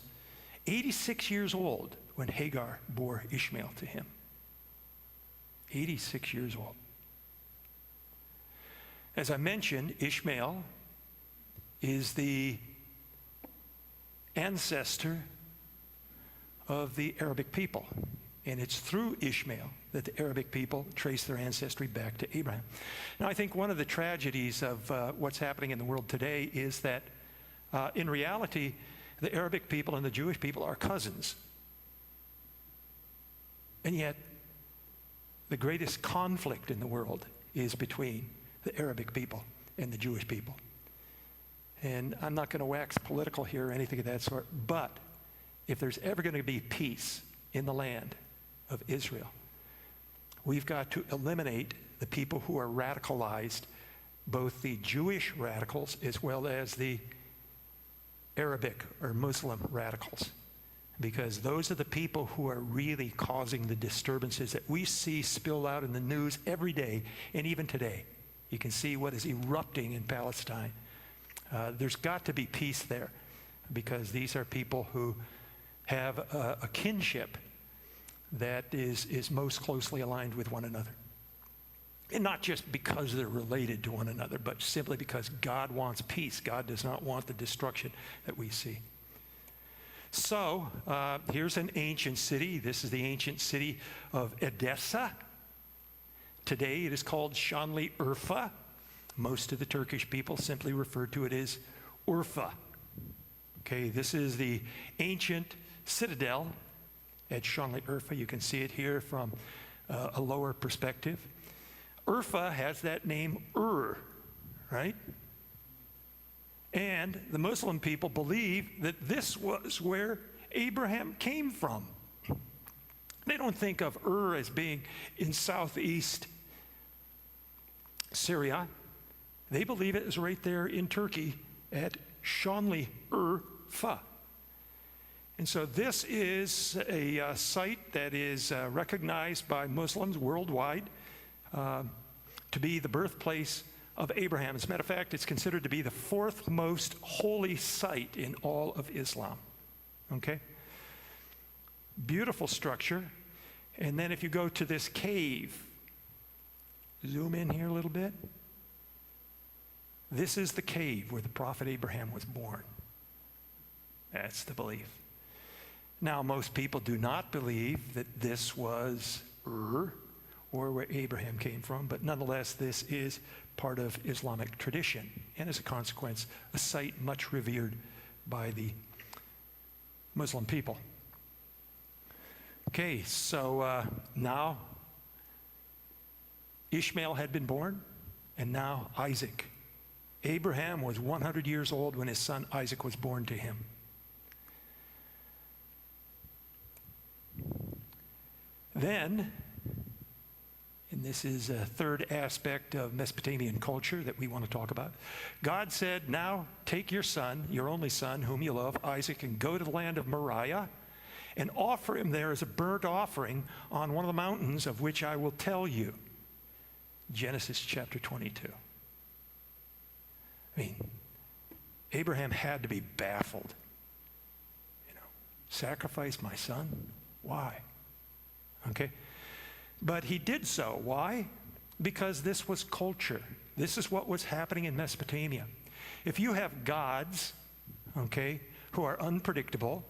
86 years old when Hagar bore Ishmael to him. 86 years old. As I mentioned, Ishmael is the ancestor of the Arabic people. And it's through Ishmael that the Arabic people trace their ancestry back to Abraham. Now, I think one of the tragedies of what's happening in the world today is that in reality, the Arabic people and the Jewish people are cousins. And yet, the greatest conflict in the world is between the Arabic people and the Jewish people. And I'm not going to wax political here or anything of that sort, but if there's ever going to be peace in the land of Israel, we've got to eliminate the people who are radicalized, both the Jewish radicals as well as the Arabic or Muslim radicals. because those are the people who are really causing the disturbances that we see spilled out in the news every day, and even today. You can see what is erupting in Palestine. There's got to be peace there, because these are people who have a kinship that is most closely aligned with one another. And not just because they're related to one another, but simply because God wants peace. God does not want the destruction that we see. So, here's an ancient city. This is the ancient city of Edessa. Today it is called Şanlıurfa. Most of the Turkish people simply refer to it as Urfa. Okay, this is the ancient citadel at Şanlıurfa. You can see it here from a lower perspective. Urfa has that name right? And the Muslim people believe that this was where Abraham came from. They don't think of as being in southeast Syria. They believe it is right there in Turkey at Şanlıurfa. And so this is a site that is recognized by Muslims worldwide to be the birthplace of Abraham. As a matter of fact, it's considered to be the fourth most holy site in all of Islam. Okay? Beautiful structure. And then if you go to this cave, zoom in here a little bit. This is the cave where the prophet Abraham was born. That's the belief. Now, most people do not believe that this was or where Abraham came from, but nonetheless, this is part of Islamic tradition, and as a consequence, a site much revered by the Muslim people. Okay, so now Ishmael had been born, and now Isaac. Abraham was 100 years old when his son Isaac was born to him. Then, and this is a third aspect of Mesopotamian culture that we want to talk about, God said, now take your son, your only son, whom you love, Isaac, and go to the land of Moriah and offer him there as a burnt offering on one of the mountains of which I will tell you. Genesis chapter 22. I mean, Abraham had to be baffled. Sacrifice my son? Why? Okay? But he did so. Why? Because this was culture. This is what was happening in Mesopotamia. If you have gods, okay, who are unpredictable,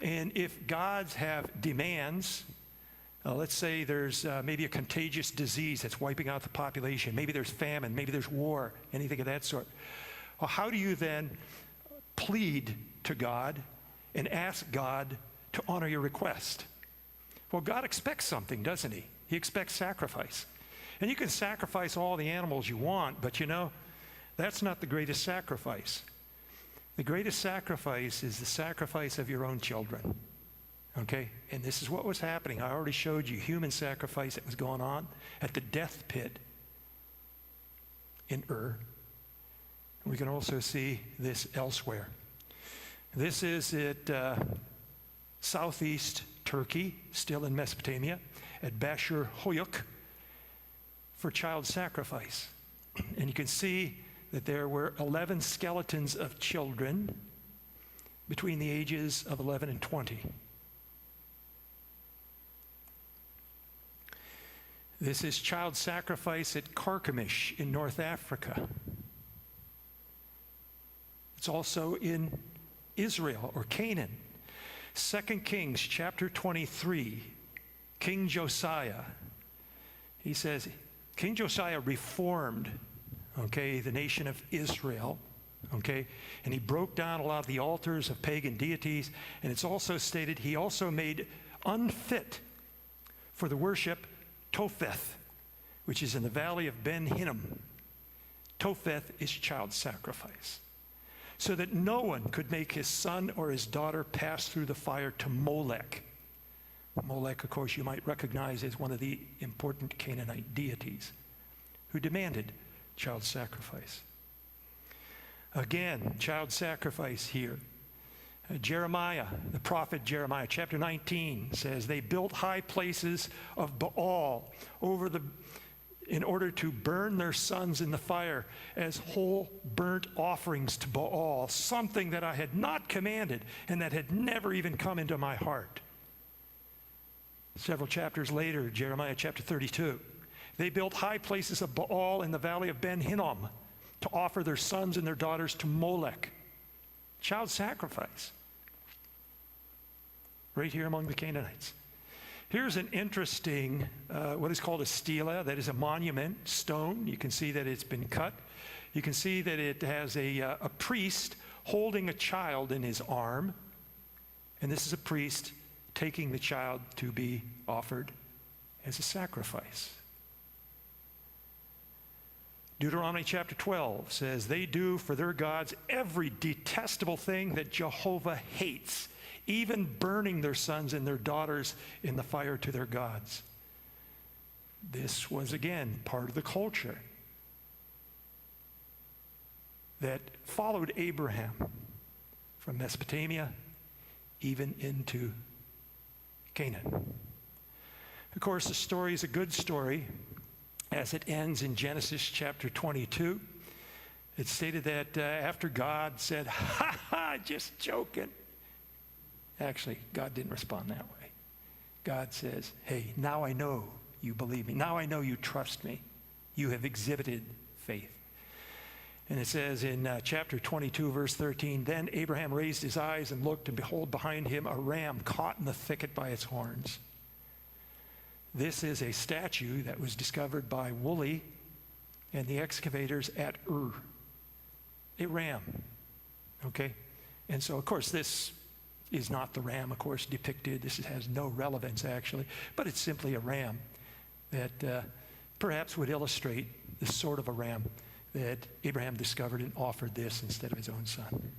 and if gods have demands, let's say there's maybe a contagious disease that's wiping out the population, maybe there's famine, maybe there's war, anything of that sort. Well, how do you then plead to God and ask God to honor your request? Well, God expects something, doesn't he? He expects sacrifice. And you can sacrifice all the animals you want, but that's not the greatest sacrifice. The greatest sacrifice is the sacrifice of your own children. Okay? And this is what was happening. I already showed you human sacrifice that was going on at the death pit in We can also see this elsewhere. This is at southeast Turkey, still in Mesopotamia, at Bashur Hoyuk for child sacrifice. And you can see that there were 11 skeletons of children between the ages of 11 and 20. This is child sacrifice at Carchemish in North Africa. It's also in Israel or Canaan. 2 Kings chapter 23, King Josiah, he says, King Josiah reformed, okay, the nation of Israel, okay, and he broke down a lot of the altars of pagan deities, and it's also stated he also made unfit for the worship Topheth, which is in the valley of Ben Hinnom. Topheth is child sacrifice, so that no one could make his son or his daughter pass through the fire to Molech. Molech, of course, you might recognize as one of the important Canaanite deities who demanded child sacrifice. Again, child sacrifice here. Jeremiah, the prophet Jeremiah, chapter 19 says, they built high places of Baal in order to burn their sons in the fire as whole burnt offerings to Baal, something that I had not commanded and that had never even come into my heart. Several chapters later, Jeremiah chapter 32, they built high places of Baal in the valley of Ben Hinnom to offer their sons and their daughters to Molech. Child sacrifice. Right here among the Canaanites. Here's an interesting, what is called a stela, that is a monument stone. You can see that it's been cut. You can see that it has a priest holding a child in his arm. And this is a priest taking the child to be offered as a sacrifice. Deuteronomy chapter 12 says, they do for their gods every detestable thing that Jehovah hates, even burning their sons and their daughters in the fire to their gods. This was, again, part of the culture that followed Abraham from Mesopotamia even into Canaan. Of course, the story is a good story as it ends in Genesis chapter 22. It's stated that after God said, "Ha ha, just joking." Actually, God didn't respond that way. God says, hey, now I know you believe me. Now I know you trust me. You have exhibited faith. And it says in chapter 22, verse 13, then Abraham raised his eyes and looked, and behold, behind him a ram caught in the thicket by its horns. This is a statue that was discovered by Woolley and the excavators at Ur. A ram. Okay? And so, of course, this is not the ram, of course, depicted. This has no relevance, actually. But it's simply a ram that perhaps would illustrate the sort of a ram that Abraham discovered and offered this instead of his own son.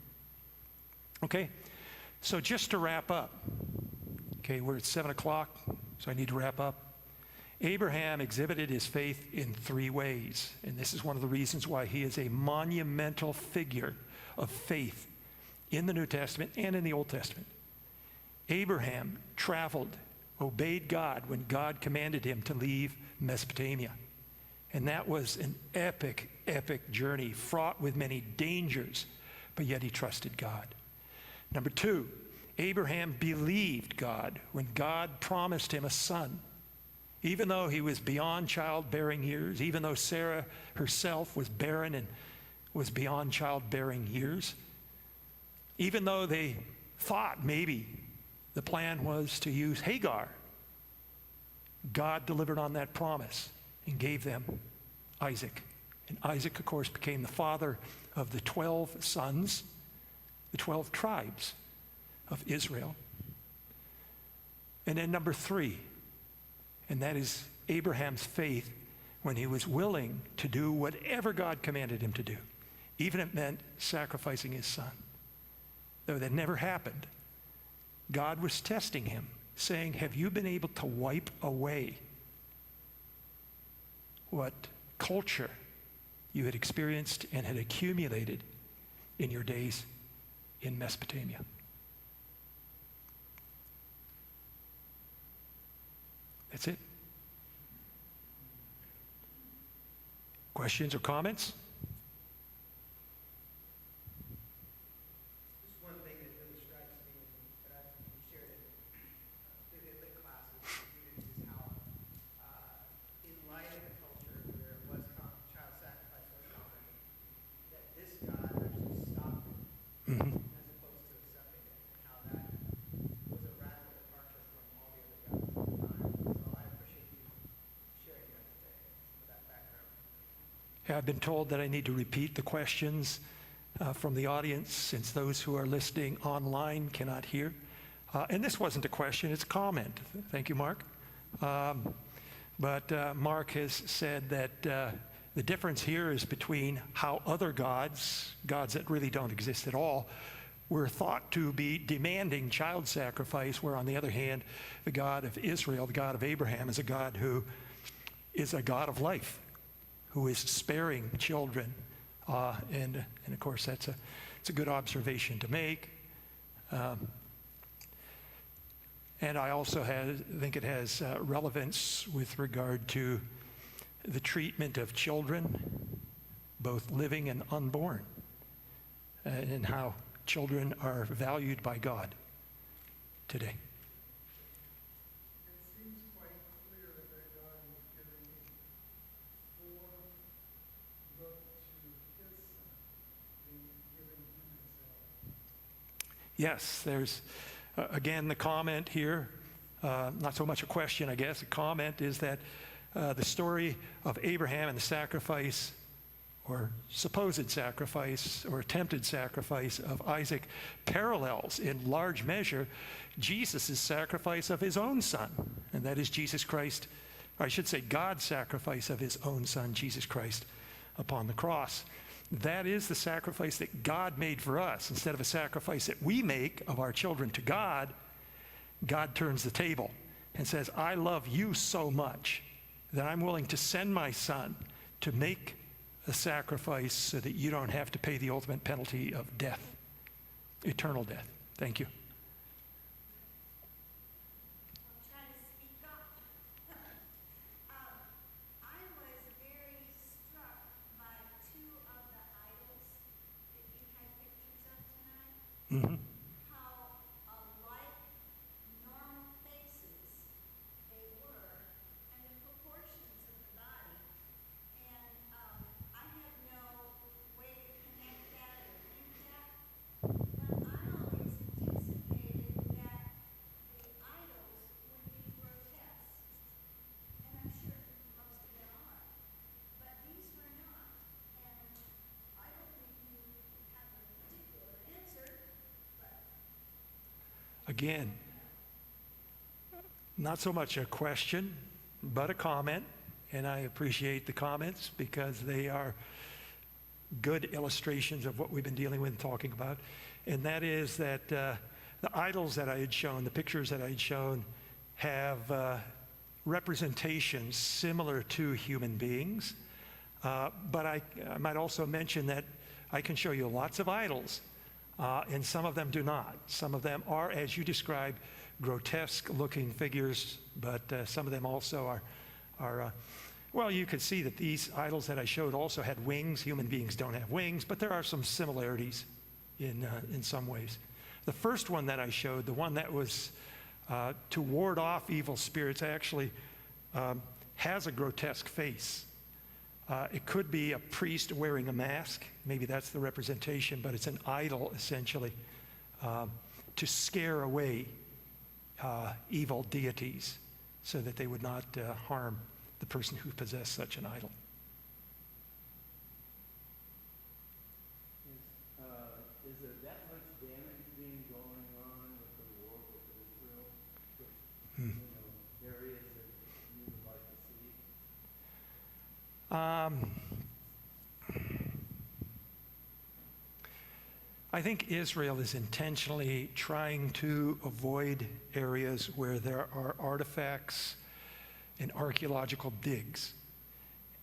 Okay? So just to wrap up. Okay, we're at 7 o'clock, so I need to wrap up. Abraham exhibited his faith in 3 ways. And this is one of the reasons why he is a monumental figure of faith in the New Testament and in the Old Testament. Abraham traveled, obeyed God when God commanded him to leave Mesopotamia. And that was an epic, epic journey, fraught with many dangers, but yet he trusted God. Number 2, Abraham believed God when God promised him a son. Even though he was beyond childbearing years, even though Sarah herself was barren and was beyond childbearing years, even though they thought maybe the plan was to use Hagar, God delivered on that promise and gave them Isaac. And Isaac, of course, became the father of the 12 sons, the 12 tribes of Israel. And then number 3, and that is Abraham's faith when he was willing to do whatever God commanded him to do, even if it meant sacrificing his son. Though that never happened, God was testing him, saying, have you been able to wipe away what culture you had experienced and had accumulated in your days in Mesopotamia? That's it. Questions or comments? Just one thing that really strikes me, and I've shared it in lit classes with students, is how in light of the culture where it was child sacrifice was common, that this God actually stopped it Mm-hmm. as opposed to accepting it, and how that was a radical departure from all the other gods at the time. So I appreciate you sharing that today with that background. Yeah, I've been told that I need to repeat the questions from the audience since those who are listening online cannot hear. And this wasn't a question, it's a comment. Thank you, Mark. But Mark has said that the difference here is between how other gods that really don't exist at all, were thought to be demanding child sacrifice, where on the other hand, the God of Israel, the God of Abraham, is a God who is a God of life, who is sparing children. And of course, it's a good observation to make. And I also think it has relevance with regard to the treatment of children, both living and unborn, and how children are valued by God today. It seems quite clear that God is giving a forward look to his son, being giving him himself. Yes, there's, again, the comment here, not so much a question, I guess. A comment is that the story of Abraham and the sacrifice, or supposed sacrifice, or attempted sacrifice of Isaac parallels in large measure Jesus' sacrifice of his own son. And that is Jesus Christ, or I should say God's sacrifice of his own son, Jesus Christ, upon the cross. That is the sacrifice that God made for us. Instead of a sacrifice that we make of our children to God, God turns the table and says, I love you so much that I'm willing to send my son to make a sacrifice so that you don't have to pay the ultimate penalty of death, eternal death. Thank you. I'm trying to speak up. I was very struck by two of the idols that you had pictures of tonight. Mm-hmm. How alike normal faces they were, and the proportions of the body. And I have no way to connect that or link that, but I always anticipated that the idols would be grotesque. And I'm sure most of them are. But these were not. And I don't think you have a particular answer, but Again, not so much a question, but a comment. And I appreciate the comments because they are good illustrations of what we've been dealing with and talking about. And that is that the idols that I had shown, the pictures that I had shown, have representations similar to human beings. But I might also mention that I can show you lots of idols, and some of them do not. Some of them are, as you described, grotesque-looking figures, but some of them also are well, you could see that these idols that I showed also had wings. Human beings don't have wings, but there are some similarities in some ways. The first one that I showed, the one that was to ward off evil spirits, actually has a grotesque face. It could be a priest wearing a mask. Maybe that's the representation, but it's an idol, essentially, to scare away evil deities so that they would not harm the person who possessed such an idol. Is there that much damage being going on with the war with Israel? Areas that you would like to see? I think Israel is intentionally trying to avoid areas where there are artifacts and archaeological digs.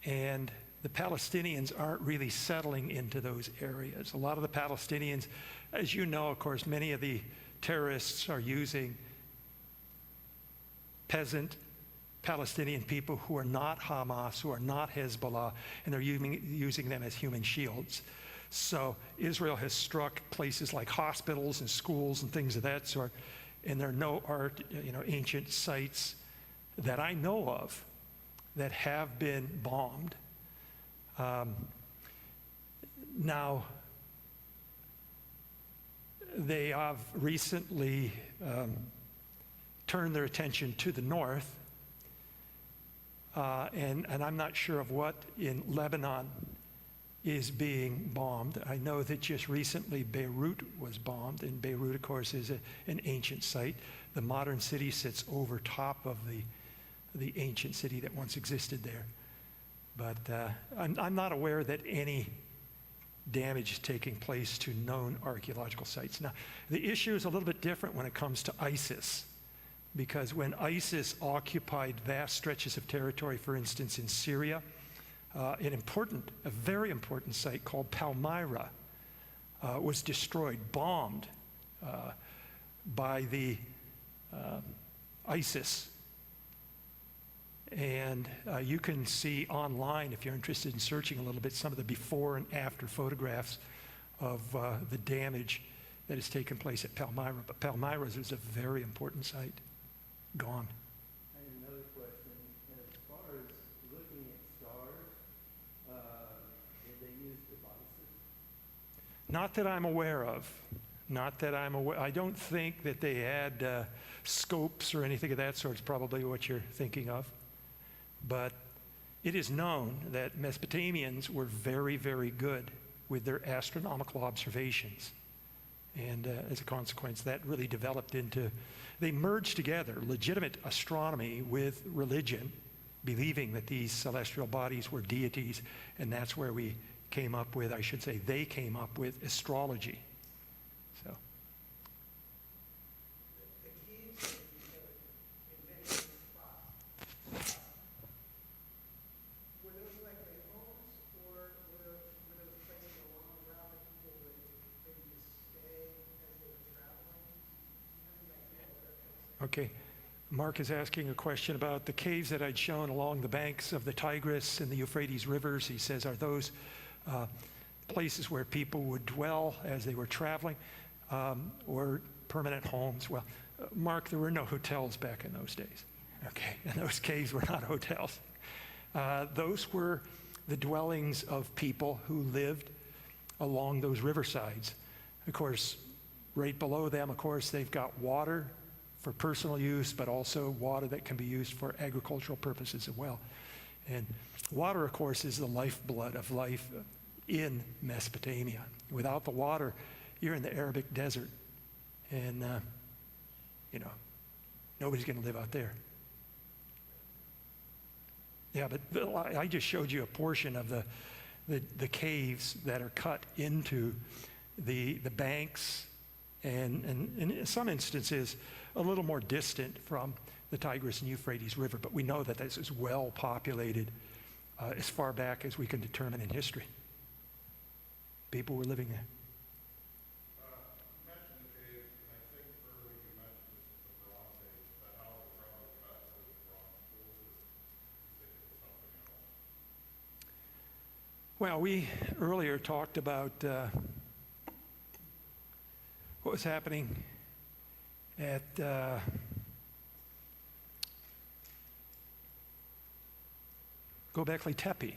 And the Palestinians aren't really settling into those areas. A lot of the Palestinians, as you know, of course, many of the terrorists are using peasant Palestinian people who are not Hamas, who are not Hezbollah, and they're using them as human shields. So Israel has struck places like hospitals and schools and things of that sort, and there are no ancient sites that I know of that have been bombed. Now, they have recently turned their attention to the north, and I'm not sure of what in Lebanon is being bombed. I know that just recently Beirut was bombed, and Beirut, of course, is an ancient site. The modern city sits over top of the ancient city that once existed there. But I'm not aware that any damage is taking place to known archaeological sites. Now, the issue is a little bit different when it comes to ISIS, because when ISIS occupied vast stretches of territory, for instance, in Syria, a very important site called Palmyra was destroyed, bombed. by the ISIS. And you can see online, if you're interested in searching a little bit, some of the before and after photographs of the damage that has taken place at Palmyra. But Palmyra is a very important site. Gone. And another question, as far as looking at stars, did they use devices? Not that I'm aware of. Not that I'm aware. I don't think that they had scopes or anything of that sort. It's probably what you're thinking of. But it is known that Mesopotamians were very, very good with their astronomical observations. And as a consequence, that really developed into, they merged together legitimate astronomy with religion, believing that these celestial bodies were deities, and that's where we came up with, I should say, they came up with astrology. So. The caves that you invented spots, were those likely homes, or were those places along the route that people would maybe just stay as they were traveling? Do you have any idea what that was? Okay. Mark is asking a question about the caves that I'd shown along the banks of the Tigris and the Euphrates rivers. He says, are those places where people would dwell as they were traveling, or permanent homes? Well, Mark, there were no hotels back in those days. Okay, and those caves were not hotels. Those were the dwellings of people who lived along those riversides. Of course, right below them, of course, they've got water for personal use, but also water that can be used for agricultural purposes as well. And water, of course, is the lifeblood of life in Mesopotamia. Without the water, you're in the Arabic desert. And, nobody's going to live out there. Yeah, but I just showed you a portion of the caves that are cut into the banks, and in some instances, a little more distant from the Tigris and Euphrates River. But we know that this is well populated as far back as we can determine in history. People were living there. You mentioned the caves, and I think earlier you mentioned the Bronze Age. Is that how it probably cut to the bronze tools, or do you think it was something else? Well, we earlier talked about what was happening at Göbekli Tepe,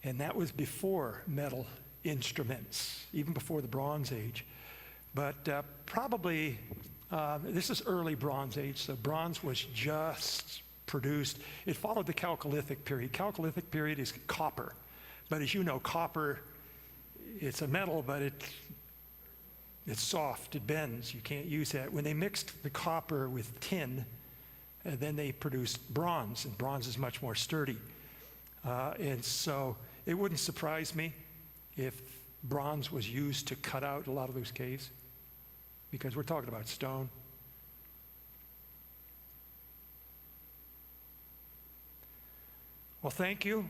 and that was before metal instruments, even before the Bronze Age. But probably, this is early Bronze Age, so bronze was just produced. It followed the Chalcolithic period. Chalcolithic period is copper. But as you know, copper, it's a metal, but it's soft, it bends, you can't use that. When they mixed the copper with tin, then they produced bronze, and bronze is much more sturdy. And so it wouldn't surprise me if bronze was used to cut out a lot of those caves, because we're talking about stone. Well, thank you.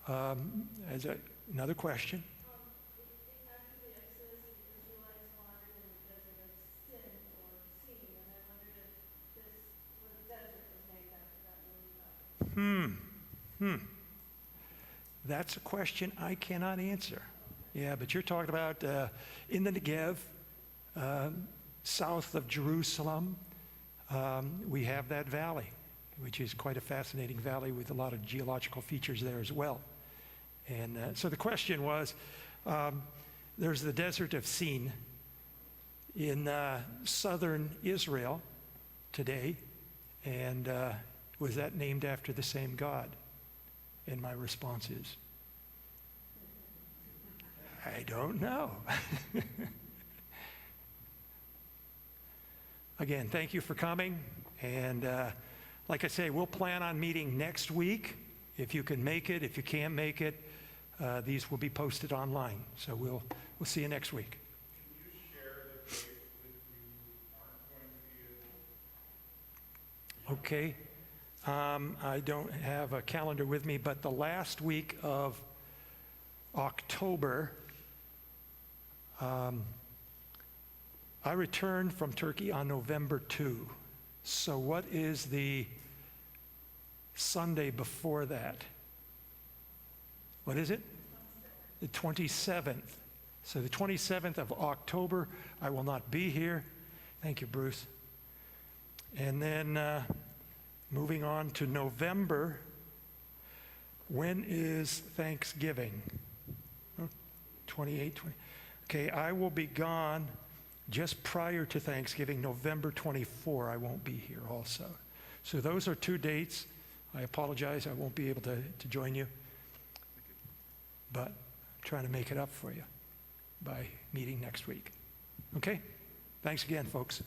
Another question. After the Exodus, the Israelites wandered in the desert of Sin or Sin, and I wondered if this desert was named after that movie. That's a question I cannot answer. Yeah, but you're talking about in the Negev, south of Jerusalem, we have that valley, which is quite a fascinating valley with a lot of geological features there as well. And so the question was, there's the desert of Sin in southern Israel today, and was that named after the same God? And my response is, I don't know. Again, thank you for coming. And like I say, we'll plan on meeting next week. If you can make it, if you can't make it, these will be posted online. So we'll see you next week. Can you share the dates that you aren't going to be able? Okay. I don't have a calendar with me, but the last week of October, I returned from Turkey on November 2. So what is the Sunday before that? What is it? The 27th. So the 27th of October, I will not be here. Thank you, Bruce. And then moving on to November, when is Thanksgiving? 28, 20. Okay, I will be gone just prior to Thanksgiving, November 24. I won't be here also. So those are 2 dates. I apologize, I won't be able to join you. But I'm trying to make it up for you by meeting next week. Okay? Thanks again, folks.